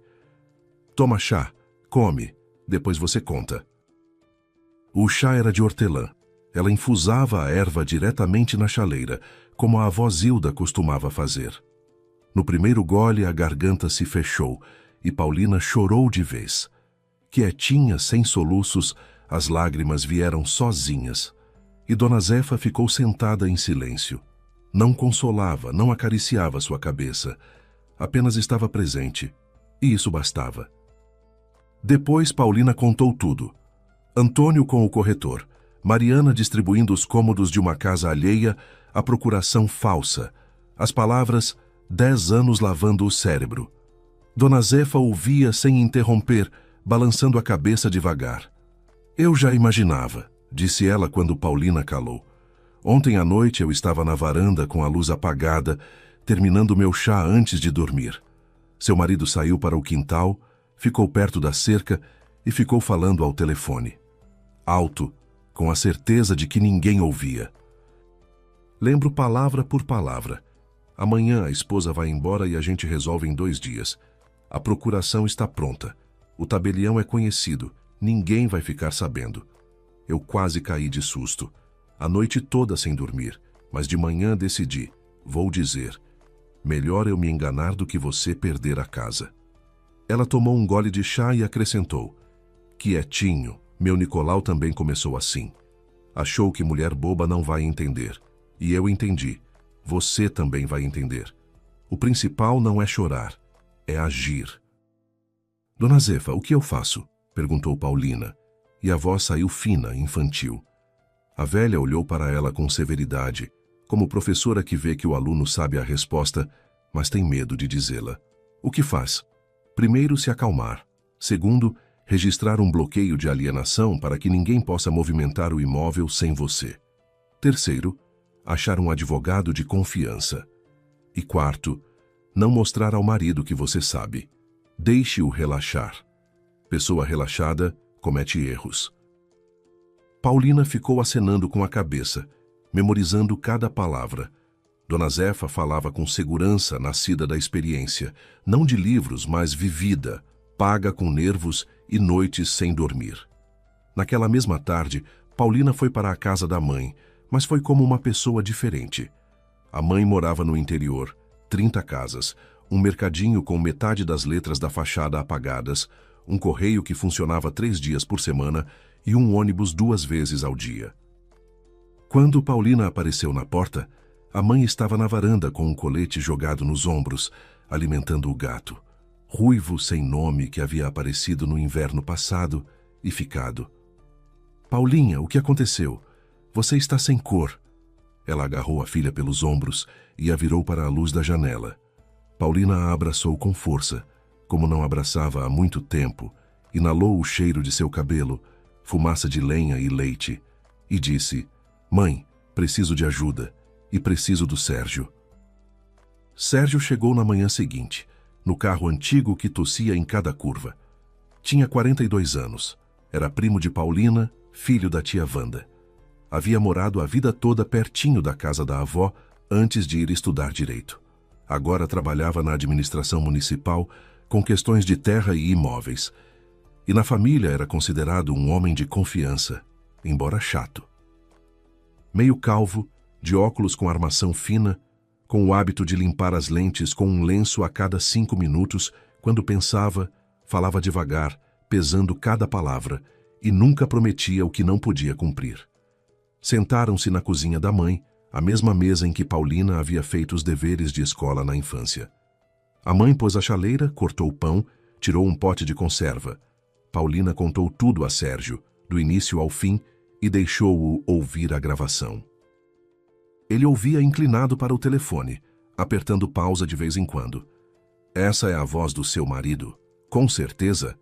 Toma chá, come, depois você conta. O chá era de hortelã. Ela infusava a erva diretamente na chaleira, como a avó Zilda costumava fazer. No primeiro gole, a garganta se fechou e Paulina chorou de vez. Quietinha, sem soluços, as lágrimas vieram sozinhas. E Dona Zefa ficou sentada em silêncio. Não consolava, não acariciava sua cabeça. Apenas estava presente. E isso bastava. Depois, Paulina contou tudo. Antônio com o corretor, Mariana distribuindo os cômodos de uma casa alheia, a procuração falsa, as palavras 10 anos lavando o cérebro. Dona Zefa ouvia sem interromper, balançando a cabeça devagar. Eu já imaginava, disse ela quando Paulina calou. Ontem à noite eu estava na varanda com a luz apagada, terminando meu chá antes de dormir. Seu marido saiu para o quintal, ficou perto da cerca e ficou falando ao telefone. Alto, com a certeza de que ninguém ouvia. Lembro palavra por palavra. Amanhã a esposa vai embora e a gente resolve em 2 dias. A procuração está pronta. O tabelião é conhecido. Ninguém vai ficar sabendo. Eu quase caí de susto. A noite toda sem dormir. Mas de manhã decidi. Vou dizer. Melhor eu me enganar do que você perder a casa. Ela tomou um gole de chá e acrescentou. Quietinho. Meu Nicolau também começou assim. Achou que mulher boba não vai entender. E eu entendi. Você também vai entender. O principal não é chorar, é agir. Dona Zefa, o que eu faço? Perguntou Paulina. E a voz saiu fina, infantil. A velha olhou para ela com severidade, como professora que vê que o aluno sabe a resposta, mas tem medo de dizê-la. O que faz? Primeiro, se acalmar. Segundo, registrar um bloqueio de alienação para que ninguém possa movimentar o imóvel sem você. Terceiro, achar um advogado de confiança. E quarto, não mostrar ao marido que você sabe. Deixe-o relaxar. Pessoa relaxada comete erros. Paulina ficou acenando com a cabeça, memorizando cada palavra. Dona Zefa falava com segurança nascida da experiência, não de livros, mas vivida, paga com nervos e noites sem dormir. Naquela mesma tarde, Paulina foi para a casa da mãe, mas foi como uma pessoa diferente. A mãe morava no interior, 30 casas, um mercadinho com metade das letras da fachada apagadas, um correio que funcionava 3 dias por semana e um ônibus 2 vezes ao dia. Quando Paulina apareceu na porta, a mãe estava na varanda com um colete jogado nos ombros, alimentando o gato, ruivo sem nome que havia aparecido no inverno passado e ficado. "Paulinha, o que aconteceu? Você está sem cor." Ela agarrou a filha pelos ombros e a virou para a luz da janela. Paulina a abraçou com força, como não abraçava há muito tempo, inalou o cheiro de seu cabelo, fumaça de lenha e leite, e disse: "Mãe, preciso de ajuda, e preciso do Sérgio." Sérgio chegou na manhã seguinte, no carro antigo que tossia em cada curva. Tinha 42 anos, era primo de Paulina, filho da tia Wanda. Havia morado a vida toda pertinho da casa da avó antes de ir estudar direito. Agora trabalhava na administração municipal com questões de terra e imóveis. E na família era considerado um homem de confiança, embora chato. Meio calvo, de óculos com armação fina, com o hábito de limpar as lentes com um lenço a cada 5 minutos, quando pensava, falava devagar, pesando cada palavra, e nunca prometia o que não podia cumprir. Sentaram-se na cozinha da mãe, a mesma mesa em que Paulina havia feito os deveres de escola na infância. A mãe pôs a chaleira, cortou o pão, tirou um pote de conserva. Paulina contou tudo a Sérgio, do início ao fim, e deixou-o ouvir a gravação. Ele ouvia inclinado para o telefone, apertando pausa de vez em quando. "Essa é a voz do seu marido, com certeza.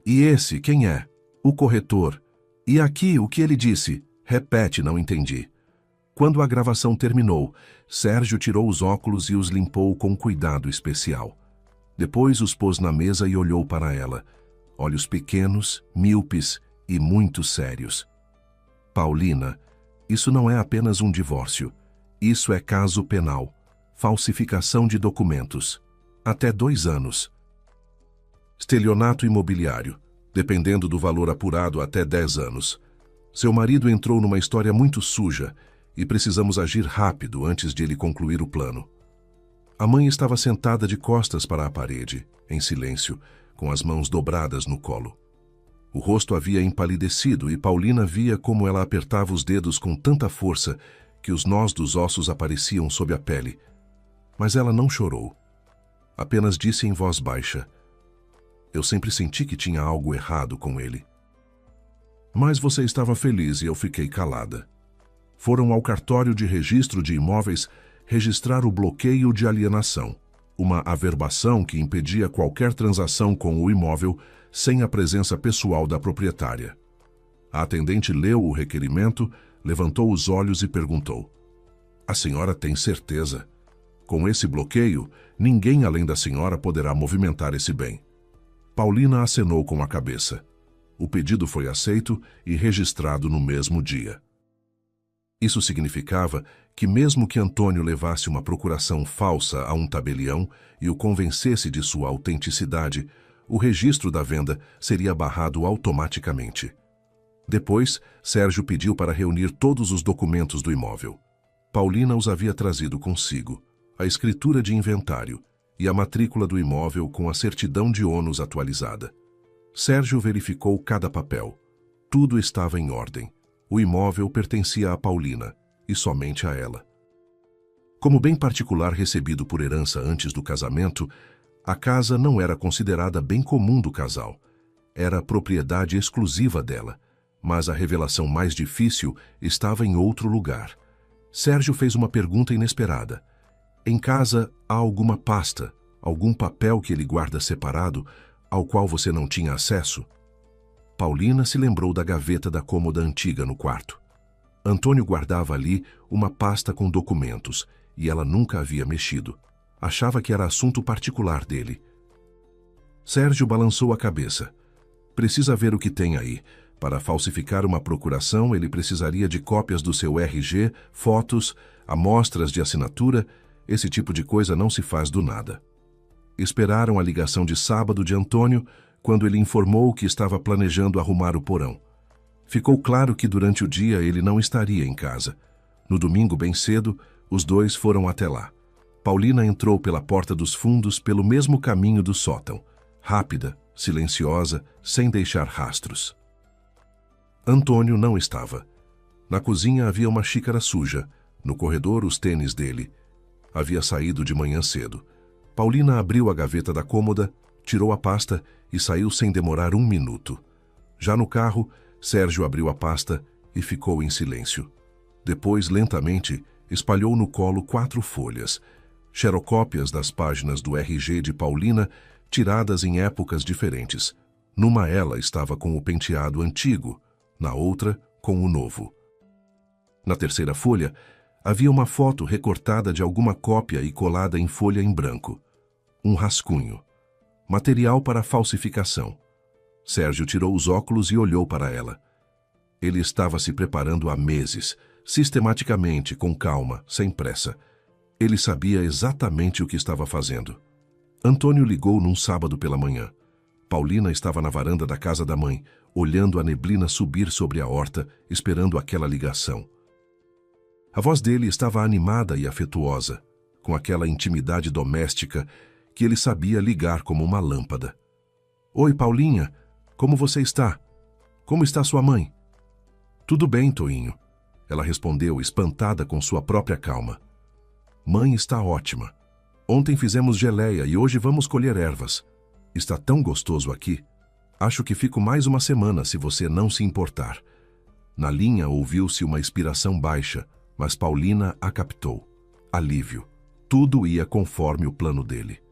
E esse, quem é? O corretor. E aqui, o que ele disse? Repete, não entendi." Quando a gravação terminou, Sérgio tirou os óculos e os limpou com cuidado especial. Depois os pôs na mesa e olhou para ela. Olhos pequenos, míopes e muito sérios. "Paulina, isso não é apenas um divórcio. Isso é caso penal. Falsificação de documentos. Até 2 anos. Estelionato imobiliário. Dependendo do valor apurado, até 10 anos. Seu marido entrou numa história muito suja e precisamos agir rápido antes de ele concluir o plano." A mãe estava sentada de costas para a parede, em silêncio, com as mãos dobradas no colo. O rosto havia empalidecido e Paulina via como ela apertava os dedos com tanta força que os nós dos ossos apareciam sob a pele. Mas ela não chorou. Apenas disse em voz baixa: "Eu sempre senti que tinha algo errado com ele. Mas você estava feliz e eu fiquei calada. Foram ao cartório de registro de imóveis registrar o bloqueio de alienação, uma averbação que impedia qualquer transação com o imóvel sem a presença pessoal da proprietária. A atendente leu o requerimento, levantou os olhos e perguntou: "A senhora tem certeza? Com esse bloqueio, ninguém além da senhora poderá movimentar esse bem." Paulina acenou com a cabeça. O pedido foi aceito e registrado no mesmo dia. Isso significava que mesmo que Antônio levasse uma procuração falsa a um tabelião e o convencesse de sua autenticidade, o registro da venda seria barrado automaticamente. Depois, Sérgio pediu para reunir todos os documentos do imóvel. Paulina os havia trazido consigo, a escritura de inventário e a matrícula do imóvel com a certidão de ônus atualizada. Sérgio verificou cada papel. Tudo estava em ordem. O imóvel pertencia a Paulina, e somente a ela. Como bem particular recebido por herança antes do casamento, a casa não era considerada bem comum do casal. Era propriedade exclusiva dela, mas a revelação mais difícil estava em outro lugar. Sérgio fez uma pergunta inesperada. "Em casa há alguma pasta, algum papel que ele guarda separado, ao qual você não tinha acesso?" Paulina se lembrou da gaveta da cômoda antiga no quarto. Antônio guardava ali uma pasta com documentos, e ela nunca havia mexido. Achava que era assunto particular dele. Sérgio balançou a cabeça. "Precisa ver o que tem aí. Para falsificar uma procuração, ele precisaria de cópias do seu RG, fotos, amostras de assinatura. Esse tipo de coisa não se faz do nada." Esperaram a ligação de sábado de Antônio, quando ele informou que estava planejando arrumar o porão. Ficou claro que durante o dia ele não estaria em casa. No domingo, bem cedo, os dois foram até lá. Paulina entrou pela porta dos fundos pelo mesmo caminho do sótão, rápida, silenciosa, sem deixar rastros. Antônio não estava. Na cozinha havia uma xícara suja, no corredor os tênis dele. Havia saído de manhã cedo. Paulina abriu a gaveta da cômoda, tirou a pasta e saiu sem demorar 1 minuto. Já no carro, Sérgio abriu a pasta e ficou em silêncio. Depois, lentamente, espalhou no colo 4 folhas, xerocópias das páginas do RG de Paulina, tiradas em épocas diferentes. Numa ela estava com o penteado antigo, na outra com o novo. Na terceira folha, havia uma foto recortada de alguma cópia e colada em folha em branco. Um rascunho. Material para falsificação. Sérgio tirou os óculos e olhou para ela. Ele estava se preparando há meses, sistematicamente, com calma, sem pressa. Ele sabia exatamente o que estava fazendo. Antônio ligou num sábado pela manhã. Paulina estava na varanda da casa da mãe, olhando a neblina subir sobre a horta, esperando aquela ligação. A voz dele estava animada e afetuosa, com aquela intimidade doméstica que ele sabia ligar como uma lâmpada. "Oi, Paulinha, como você está? Como está sua mãe?" "Tudo bem, Toinho," ela respondeu, espantada com sua própria calma. "Mãe está ótima. Ontem fizemos geleia e hoje vamos colher ervas. Está tão gostoso aqui. Acho que fico mais uma semana se você não se importar." Na linha ouviu-se uma inspiração baixa, mas Paulina a captou. Alívio. Tudo ia conforme o plano dele.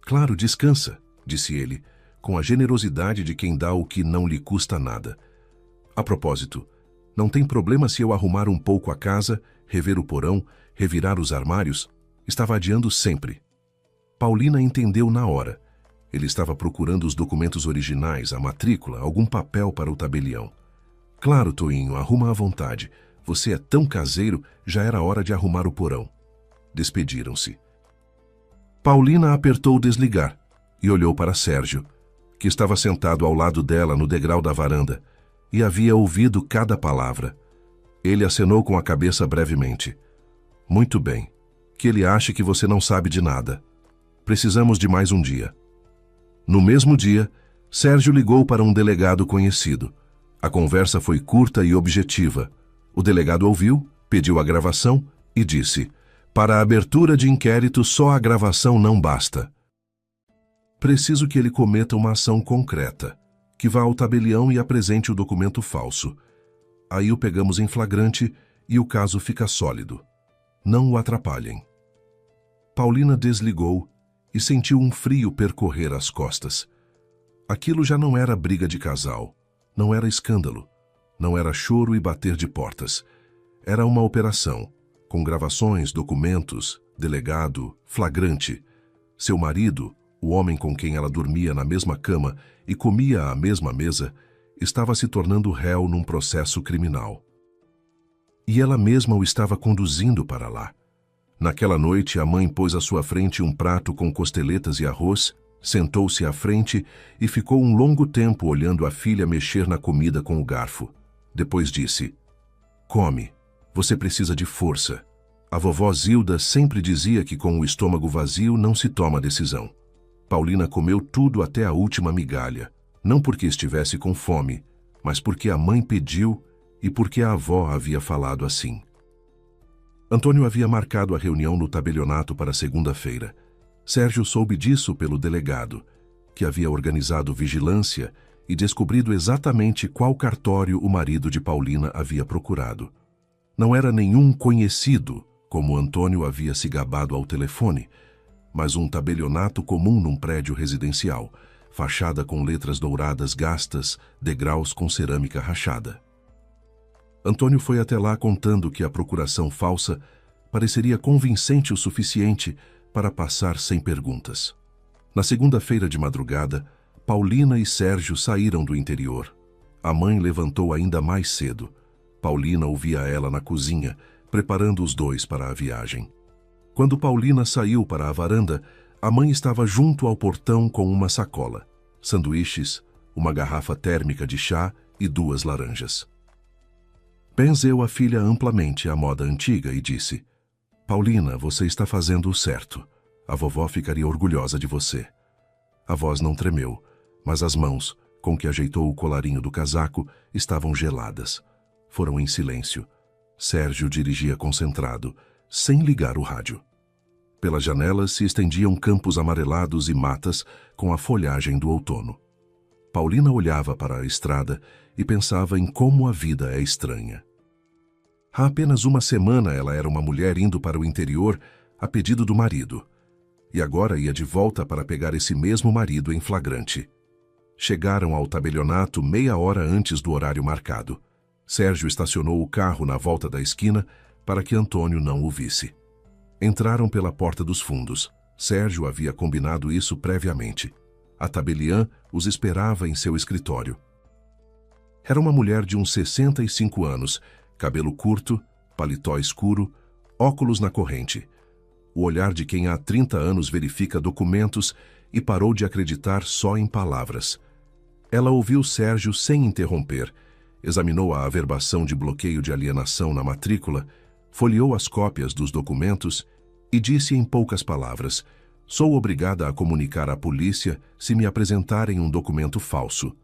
"Claro, descansa," disse ele, com a generosidade de quem dá o que não lhe custa nada. "A propósito, não tem problema se eu arrumar um pouco a casa, rever o porão, revirar os armários?" Estava adiando sempre. Paulina entendeu na hora. Ele estava procurando os documentos originais, a matrícula, algum papel para o tabelião. "Claro, Toinho, arruma à vontade. Você é tão caseiro, já era hora de arrumar o porão." Despediram-se. Paulina apertou desligar e olhou para Sérgio, que estava sentado ao lado dela no degrau da varanda, e havia ouvido cada palavra. Ele acenou com a cabeça brevemente. "Muito bem. Que ele ache que você não sabe de nada. Precisamos de mais um dia." No mesmo dia, Sérgio ligou para um delegado conhecido. A conversa foi curta e objetiva. O delegado ouviu, pediu a gravação e disse: "Para a abertura de inquérito, só a gravação não basta. Preciso que ele cometa uma ação concreta, que vá ao tabelião e apresente o documento falso. Aí o pegamos em flagrante e o caso fica sólido. Não o atrapalhem." Paulina desligou e sentiu um frio percorrer as costas. Aquilo já não era briga de casal, não era escândalo, não era choro e bater de portas. Era uma operação, com gravações, documentos, delegado, flagrante. Seu marido, o homem com quem ela dormia na mesma cama e comia à mesma mesa, estava se tornando réu num processo criminal. E ela mesma o estava conduzindo para lá. Naquela noite, a mãe pôs à sua frente um prato com costeletas e arroz, sentou-se à frente e ficou um longo tempo olhando a filha mexer na comida com o garfo. Depois disse: "Come, você precisa de força. A vovó Zilda sempre dizia que com o estômago vazio não se toma decisão." Paulina comeu tudo até a última migalha, não porque estivesse com fome, mas porque a mãe pediu e porque a avó havia falado assim. Antônio havia marcado a reunião no tabelionato para segunda-feira. Sérgio soube disso pelo delegado, que havia organizado vigilância e descobrido exatamente qual cartório o marido de Paulina havia procurado. Não era nenhum conhecido, como Antônio havia se gabado ao telefone, mas um tabelionato comum num prédio residencial, fachada com letras douradas gastas, degraus com cerâmica rachada. Antônio foi até lá contando que a procuração falsa pareceria convincente o suficiente para passar sem perguntas. Na segunda-feira de madrugada, Paulina e Sérgio saíram do interior. A mãe levantou ainda mais cedo. Paulina ouvia ela na cozinha, preparando os dois para a viagem. Quando Paulina saiu para a varanda, a mãe estava junto ao portão com uma sacola. sanduíches, uma garrafa térmica de chá e 2 laranjas. Benzeu a filha amplamente à moda antiga e disse: Paulina, você está fazendo o certo. A vovó ficaria orgulhosa de você. A voz não tremeu, mas as mãos, com que ajeitou o colarinho do casaco, estavam geladas. Foram em silêncio. Sérgio dirigia concentrado, sem ligar o rádio. Pelas janelas se estendiam campos amarelados e matas com a folhagem do outono. Paulina olhava para a estrada e pensava em como a vida é estranha. Há apenas uma semana ela era uma mulher indo para o interior a pedido do marido, e agora ia de volta para pegar esse mesmo marido em flagrante. Chegaram ao tabelionato meia hora antes do horário marcado. Sérgio estacionou o carro na volta da esquina para que Antônio não o visse. Entraram pela porta dos fundos. Sérgio havia combinado isso previamente. A tabeliã os esperava em seu escritório. Era uma mulher de uns 65 anos, cabelo curto, paletó escuro, óculos na corrente. O olhar de quem há 30 anos verifica documentos e parou de acreditar só em palavras. Ela ouviu Sérgio sem interromper, examinou a averbação de bloqueio de alienação na matrícula, folheou as cópias dos documentos e disse em poucas palavras: sou obrigada a comunicar à polícia se me apresentarem um documento falso.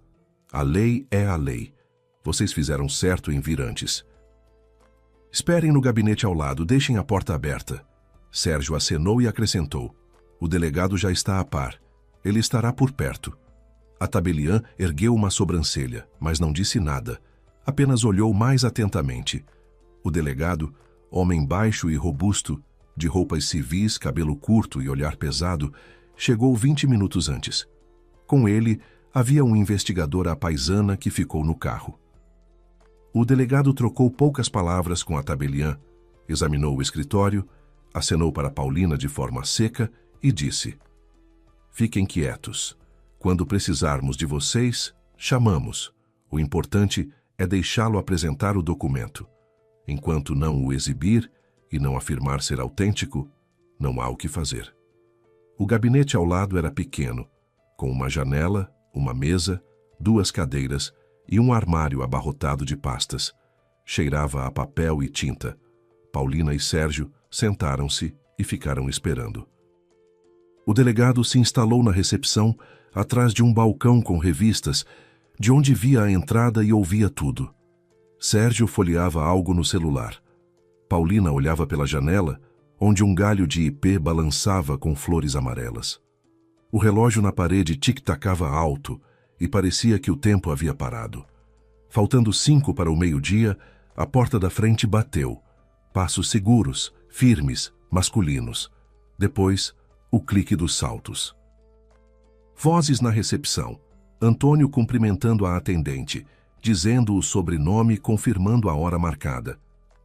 A lei é a lei. Vocês fizeram certo em vir antes. Esperem no gabinete ao lado, deixem a porta aberta. Sérgio acenou e acrescentou: o delegado já está a par. Ele estará por perto. A tabeliã ergueu uma sobrancelha, mas não disse nada. Apenas olhou mais atentamente. O delegado, homem baixo e robusto, de roupas civis, cabelo curto e olhar pesado, chegou 20 minutos antes. Com ele, havia um investigador à paisana que ficou no carro. O delegado trocou poucas palavras com a tabeliã, examinou o escritório, acenou para Paulina de forma seca e disse: fiquem quietos. Quando precisarmos de vocês, chamamos. O importante é deixá-lo apresentar o documento. Enquanto não o exibir e não afirmar ser autêntico, não há o que fazer. O gabinete ao lado era pequeno, com uma janela, uma mesa, 2 cadeiras e um armário abarrotado de pastas. Cheirava a papel e tinta. Paulina e Sérgio sentaram-se e ficaram esperando. O delegado se instalou na recepção, atrás de um balcão com revistas, de onde via a entrada e ouvia tudo. Sérgio folheava algo no celular. Paulina olhava pela janela, onde um galho de ipê balançava com flores amarelas. O relógio na parede tic-tacava alto e parecia que o tempo havia parado. Faltando 5 para o meio-dia, a porta da frente bateu. Passos seguros, firmes, masculinos. Depois, o clique dos saltos. Vozes na recepção. Antônio cumprimentando a atendente, dizendo o sobrenome e confirmando a hora marcada.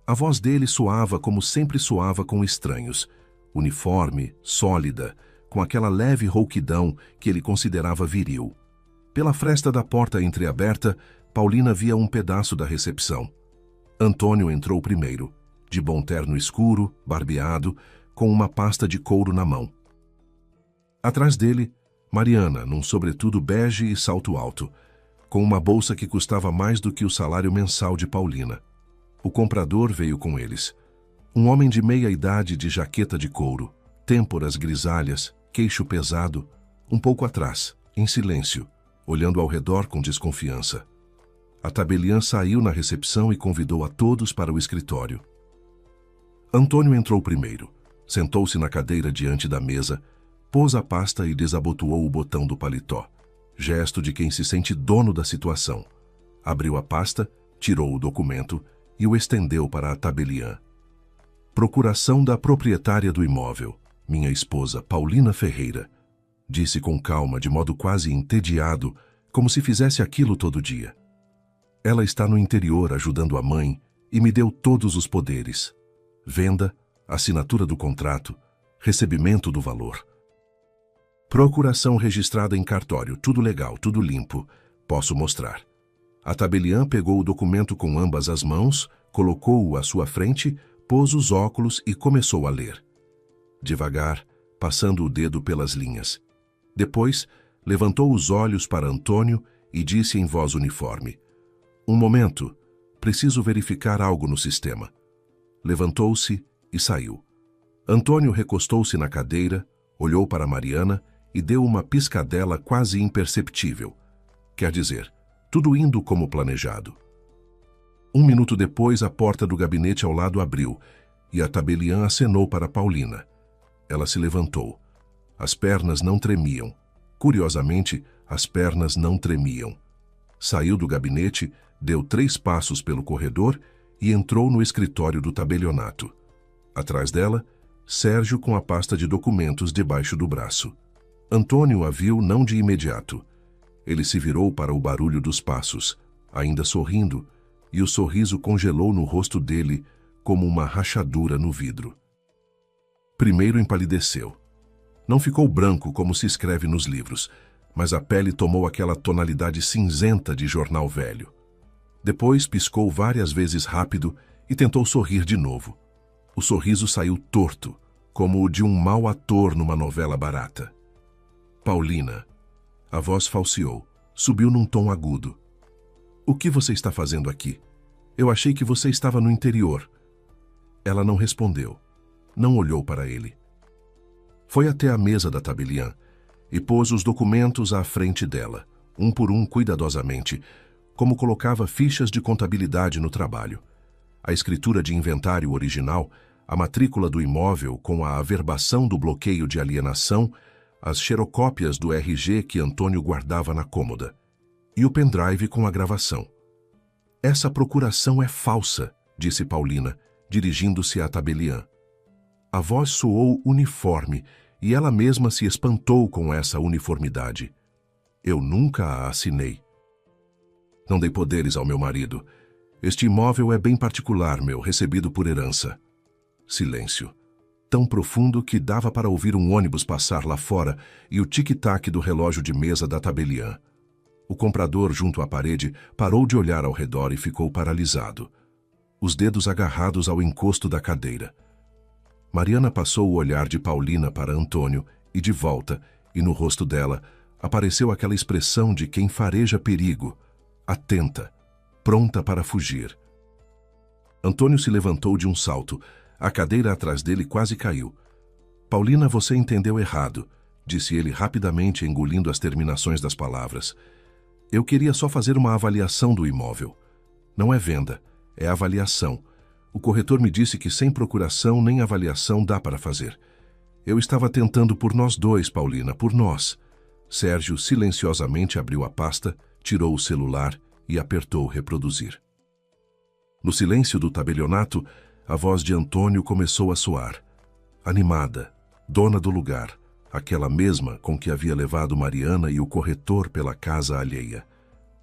A voz dele soava como sempre soava com estranhos. Uniforme, sólida, com aquela leve rouquidão que ele considerava viril. Pela fresta da porta entreaberta, Paulina via um pedaço da recepção. Antônio entrou primeiro, de bom terno escuro, barbeado, com uma pasta de couro na mão. Atrás dele, Mariana, num sobretudo bege e salto alto, com uma bolsa que custava mais do que o salário mensal de Paulina. O comprador veio com eles. Um homem de meia idade de jaqueta de couro, têmporas grisalhas, queixo pesado, um pouco atrás, em silêncio, olhando ao redor com desconfiança. A tabeliã saiu na recepção e convidou a todos para o escritório. Antônio entrou primeiro, sentou-se na cadeira diante da mesa, pôs a pasta e desabotoou o botão do paletó, gesto de quem se sente dono da situação. Abriu a pasta, tirou o documento e o estendeu para a tabeliã. Procuração da proprietária do imóvel, minha esposa Paulina Ferreira, disse com calma, de modo quase entediado, como se fizesse aquilo todo dia. Ela está no interior ajudando a mãe e me deu todos os poderes. Venda, assinatura do contrato, recebimento do valor. Procuração registrada em cartório, tudo legal, tudo limpo. Posso mostrar. A tabeliã pegou o documento com ambas as mãos, colocou-o à sua frente, pôs os óculos e começou a ler. Devagar, passando o dedo pelas linhas. Depois, Levantou os olhos para Antônio e disse em voz uniforme: "Um momento, preciso verificar algo no sistema." Levantou-se e saiu. Antônio recostou-se na cadeira, olhou para Mariana e deu uma piscadela quase imperceptível. Quer dizer, tudo indo como planejado. 1 minuto depois, a porta do gabinete ao lado abriu e a tabeliã acenou para Paulina. Ela se levantou. As pernas não tremiam. Curiosamente, as pernas não tremiam. Saiu do gabinete, deu 3 passos pelo corredor e entrou no escritório do tabelionato. Atrás dela, Sérgio com a pasta de documentos debaixo do braço. Antônio a viu não de imediato. Ele se virou para o barulho dos passos, ainda sorrindo, e o sorriso congelou no rosto dele como uma rachadura no vidro. Primeiro empalideceu. Não ficou branco como se escreve nos livros, mas a pele tomou aquela tonalidade cinzenta de jornal velho. Depois piscou várias vezes rápido e tentou sorrir de novo. O sorriso saiu torto, como o de um mau ator numa novela barata. "Paulina." A voz falseou, subiu num tom agudo. "O que você está fazendo aqui? Eu achei que você estava no interior." Ela não respondeu, não olhou para ele. Foi até a mesa da tabeliã e pôs os documentos à frente dela, um por um cuidadosamente, como colocava fichas de contabilidade no trabalho. A escritura de inventário original, a matrícula do imóvel com a averbação do bloqueio de alienação, as xerocópias do RG que Antônio guardava na cômoda, e o pendrive com a gravação. "Essa procuração é falsa", disse Paulina, dirigindo-se à tabeliã. A voz soou uniforme e ela mesma se espantou com essa uniformidade. "Eu nunca a assinei. Não dei poderes ao meu marido. Este imóvel é bem particular, meu, recebido por herança." Silêncio. Tão profundo que dava para ouvir um ônibus passar lá fora e o tic-tac do relógio de mesa da tabeliã. O comprador, junto à parede, parou de olhar ao redor e ficou paralisado, os dedos agarrados ao encosto da cadeira. Mariana passou o olhar de Paulina para Antônio e de volta, e no rosto dela apareceu aquela expressão de quem fareja perigo, atenta, pronta para fugir. Antônio se levantou de um salto. A cadeira atrás dele quase caiu. "Paulina, você entendeu errado", disse ele rapidamente, engolindo as terminações das palavras. "Eu queria só fazer uma avaliação do imóvel. Não é venda, é avaliação. O corretor me disse que sem procuração nem avaliação dá para fazer. Eu estava tentando por nós dois, Paulina, por nós." Sérgio silenciosamente abriu a pasta, tirou o celular e apertou reproduzir. No silêncio do tabelionato, a voz de Antônio começou a soar. Animada, dona do lugar, aquela mesma com que havia levado Mariana e o corretor pela casa alheia.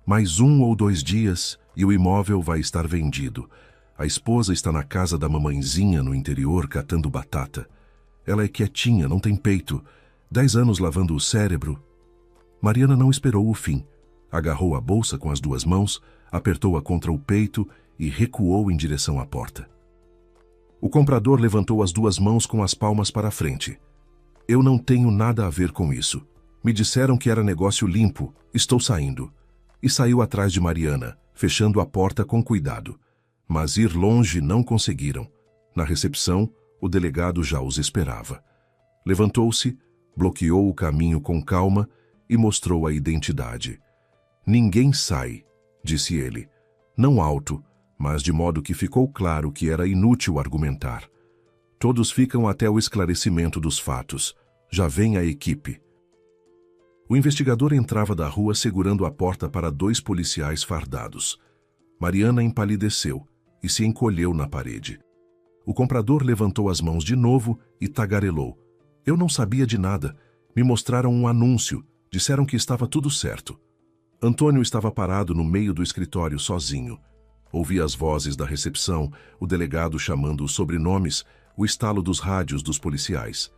"Mais 1 ou 2 dias e o imóvel vai estar vendido. A esposa está na casa da mamãezinha no interior catando batata. Ela é quietinha, não tem peito. 10 anos lavando o cérebro." Mariana não esperou o fim. Agarrou a bolsa com as 2 mãos, apertou-a contra o peito e recuou em direção à porta. O comprador levantou as 2 mãos com as palmas para a frente. "Eu não tenho nada a ver com isso. Me disseram que era negócio limpo. Estou saindo." E saiu atrás de Mariana, fechando a porta com cuidado. Mas ir longe não conseguiram. Na recepção, o delegado já os esperava. Levantou-se, bloqueou o caminho com calma e mostrou a identidade. "Ninguém sai", disse ele, não alto, mas de modo que ficou claro que era inútil argumentar. "Todos ficam até o esclarecimento dos fatos. Já vem a equipe." O investigador entrava da rua segurando a porta para 2 policiais fardados. Mariana empalideceu e se encolheu na parede. O comprador levantou as mãos de novo e tagarelou. "Eu não sabia de nada. Me mostraram um anúncio. Disseram que estava tudo certo." Antônio estava parado no meio do escritório sozinho. Ouvia as vozes da recepção, o delegado chamando os sobrenomes, o estalo dos rádios dos policiais.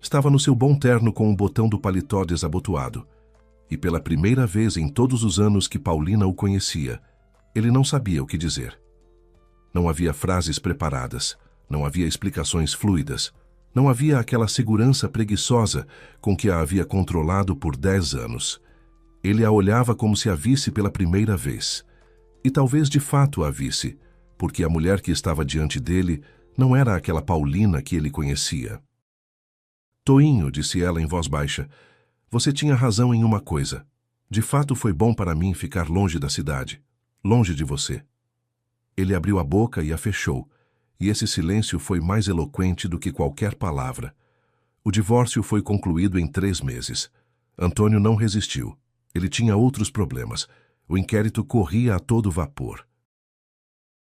Estava no seu bom terno com o botão do paletó desabotoado. E pela primeira vez em todos os anos que Paulina o conhecia, ele não sabia o que dizer. Não havia frases preparadas, não havia explicações fluidas, Não havia aquela segurança preguiçosa com que a havia controlado por 10 anos. Ele a olhava como se a visse pela primeira vez. E talvez de fato a visse, porque a mulher que estava diante dele não era aquela Paulina que ele conhecia. Toinho, disse ela em voz baixa, você tinha razão em uma coisa. De fato foi bom para mim ficar longe da cidade, longe de você. Ele abriu a boca e a fechou, e esse silêncio foi mais eloquente do que qualquer palavra. O divórcio foi concluído em 3 meses. Antônio não resistiu. Ele tinha outros problemas. O inquérito corria a todo vapor.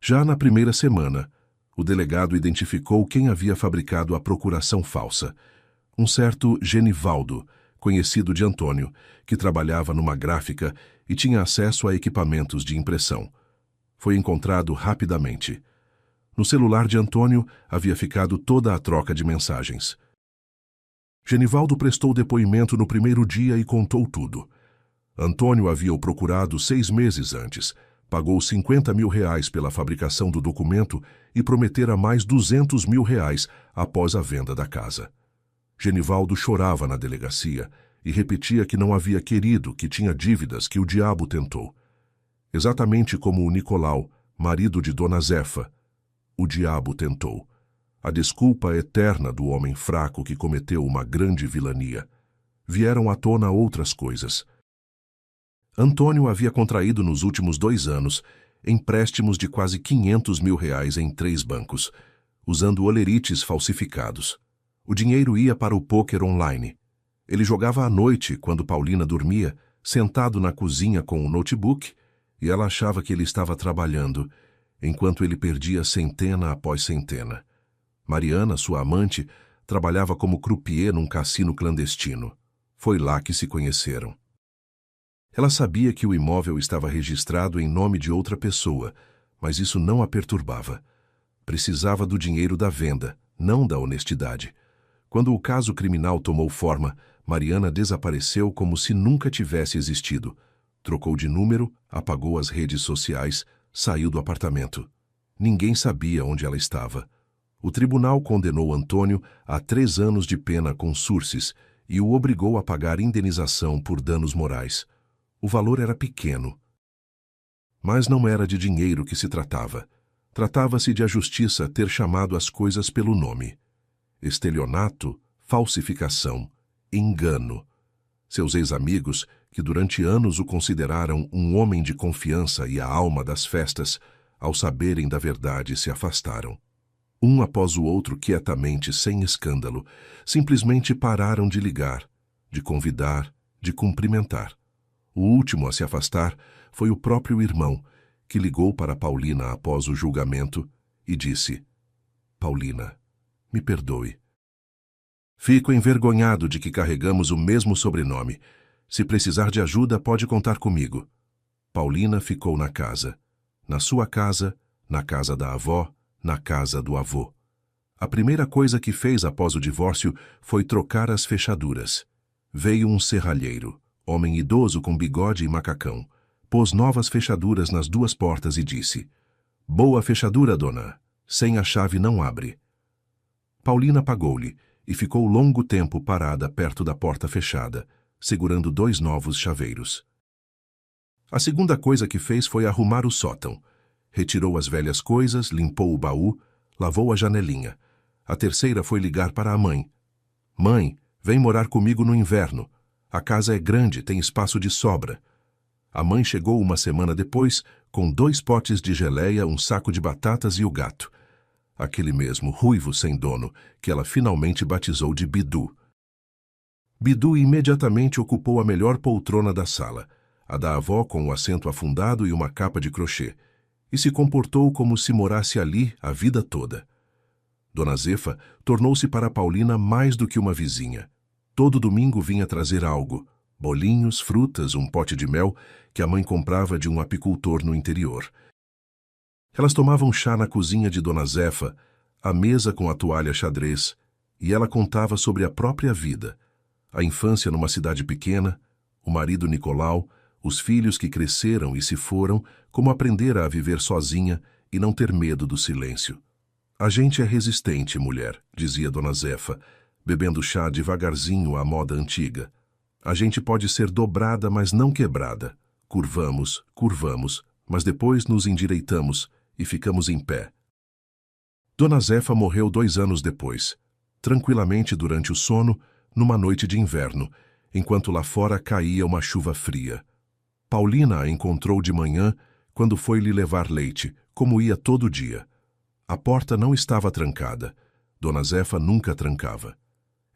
Já na primeira semana, o delegado identificou quem havia fabricado a procuração falsa. Um certo Genivaldo, conhecido de Antônio, que trabalhava numa gráfica e tinha acesso a equipamentos de impressão. Foi encontrado rapidamente. No celular de Antônio havia ficado toda a troca de mensagens. Genivaldo prestou depoimento no primeiro dia e contou tudo. Antônio havia o procurado 6 meses antes, pagou R$50 mil pela fabricação do documento e prometera mais R$200 mil após a venda da casa. Genivaldo chorava na delegacia e repetia que não havia querido, que tinha dívidas, que o diabo tentou. Exatamente como o Nicolau, marido de Dona Zefa, o diabo tentou. A desculpa eterna do homem fraco que cometeu uma grande vilania. Vieram à tona outras coisas. Antônio havia contraído nos últimos 2 anos empréstimos de quase R$500 mil em 3 bancos, usando olerites falsificados. O dinheiro ia para o pôquer online. Ele jogava à noite, quando Paulina dormia, sentado na cozinha com o notebook, e ela achava que ele estava trabalhando, enquanto ele perdia centena após centena. Mariana, sua amante, trabalhava como croupier num cassino clandestino. Foi lá que se conheceram. Ela sabia que o imóvel estava registrado em nome de outra pessoa, mas isso não a perturbava. Precisava do dinheiro da venda, não da honestidade. Quando o caso criminal tomou forma, Mariana desapareceu como se nunca tivesse existido. Trocou de número, apagou as redes sociais, saiu do apartamento. Ninguém sabia onde ela estava. O tribunal condenou Antônio a 3 anos de pena com sursis e o obrigou a pagar indenização por danos morais. O valor era pequeno. Mas não era de dinheiro que se tratava. Tratava-se de a justiça ter chamado as coisas pelo nome. Estelionato, falsificação, engano. Seus ex-amigos, que durante anos o consideraram um homem de confiança e a alma das festas, ao saberem da verdade se afastaram. Um após o outro, quietamente, sem escândalo, simplesmente pararam de ligar, de convidar, de cumprimentar. O último a se afastar foi o próprio irmão, que ligou para Paulina após o julgamento e disse: Paulina, me perdoe. Fico envergonhado de que carregamos o mesmo sobrenome. Se precisar de ajuda, pode contar comigo. Paulina ficou na casa. Na sua casa, na casa da avó, na casa do avô. A primeira coisa que fez após o divórcio foi trocar as fechaduras. Veio um serralheiro, homem idoso com bigode e macacão. Pôs novas fechaduras nas 2 portas e disse: Boa fechadura, dona. Sem a chave não abre. Paulina pagou-lhe e ficou longo tempo parada perto da porta fechada, segurando 2 novos chaveiros. A segunda coisa que fez foi arrumar o sótão. Retirou as velhas coisas, limpou o baú, lavou a janelinha. A terceira foi ligar para a mãe. Mãe, vem morar comigo no inverno. A casa é grande, tem espaço de sobra. A mãe chegou uma semana depois, com 2 potes de geleia, um saco de batatas e o gato. Aquele mesmo ruivo sem dono, que ela finalmente batizou de Bidu. Bidu imediatamente ocupou a melhor poltrona da sala, a da avó com o assento afundado e uma capa de crochê, e se comportou como se morasse ali a vida toda. Dona Zefa tornou-se para Paulina mais do que uma vizinha. Todo domingo vinha trazer algo, bolinhos, frutas, um pote de mel que a mãe comprava de um apicultor no interior. Elas tomavam chá na cozinha de Dona Zefa, à mesa com a toalha xadrez, e ela contava sobre a própria vida, a infância numa cidade pequena, o marido Nicolau, os filhos que cresceram e se foram, como aprendera a viver sozinha e não ter medo do silêncio. A gente é resistente, mulher, dizia Dona Zefa, bebendo chá devagarzinho à moda antiga. A gente pode ser dobrada, mas não quebrada. Curvamos, curvamos, mas depois nos endireitamos e ficamos em pé. Dona Zefa morreu 2 anos depois, tranquilamente durante o sono, numa noite de inverno, enquanto lá fora caía uma chuva fria. Paulina a encontrou de manhã, quando foi lhe levar leite, como ia todo dia. A porta não estava trancada. Dona Zefa nunca trancava.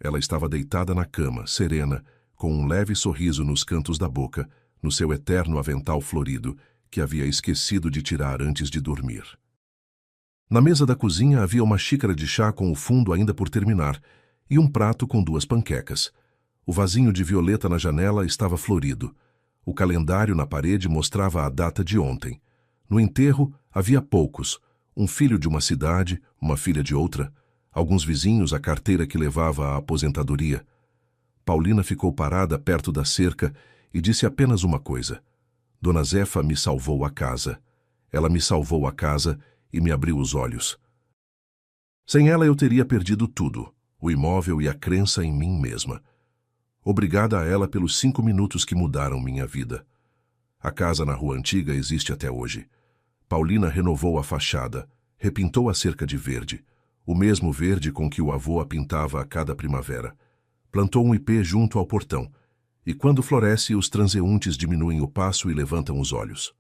Ela estava deitada na cama, serena, com um leve sorriso nos cantos da boca, no seu eterno avental florido, que havia esquecido de tirar antes de dormir. Na mesa da cozinha havia uma xícara de chá com o fundo ainda por terminar e um prato com 2 panquecas. O vasinho de violeta na janela estava florido. O calendário na parede mostrava a data de ontem. No enterro havia poucos, um filho de uma cidade, uma filha de outra, alguns vizinhos a carteira que levava à aposentadoria. Paulina ficou parada perto da cerca e disse apenas uma coisa. Dona Zefa me salvou a casa. Ela me salvou a casa e me abriu os olhos. Sem ela eu teria perdido tudo, o imóvel e a crença em mim mesma. Obrigada a ela pelos 5 minutos que mudaram minha vida. A casa na Rua Antiga existe até hoje. Paulina renovou a fachada, repintou a cerca de verde, o mesmo verde com que o avô a pintava a cada primavera. Plantou um ipê junto ao portão, e quando floresce, os transeuntes diminuem o passo e levantam os olhos.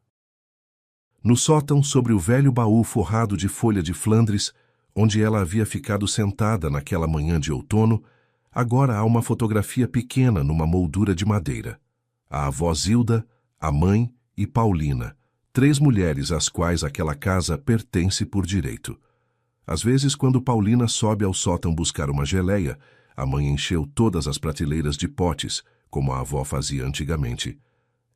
No sótão, sobre o velho baú forrado de folha de Flandres, onde ela havia ficado sentada naquela manhã de outono, agora há uma fotografia pequena numa moldura de madeira. A avó Zilda, a mãe e Paulina, 3 mulheres às quais aquela casa pertence por direito. Às vezes, quando Paulina sobe ao sótão buscar uma geleia, a mãe encheu todas as prateleiras de potes, como a avó fazia antigamente.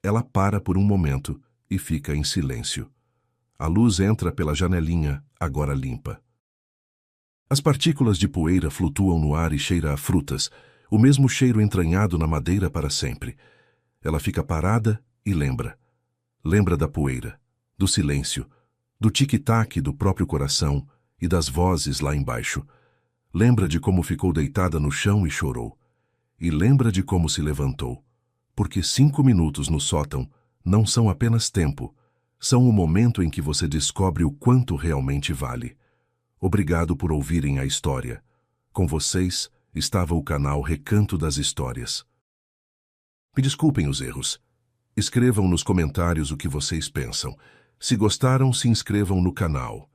Ela para por um momento e fica em silêncio. A luz entra pela janelinha, agora limpa. As partículas de poeira flutuam no ar e cheira a frutas, o mesmo cheiro entranhado na madeira para sempre. Ela fica parada e lembra. Lembra da poeira, do silêncio, do tic-tac do próprio coração e das vozes lá embaixo. Lembra de como ficou deitada no chão e chorou. E lembra de como se levantou. Porque 5 minutos no sótão não são apenas tempo, são o momento em que você descobre o quanto realmente vale. Obrigado por ouvirem a história. Com vocês estava o canal Recanto das Histórias. Me desculpem os erros. Escrevam nos comentários o que vocês pensam. Se gostaram, se inscrevam no canal.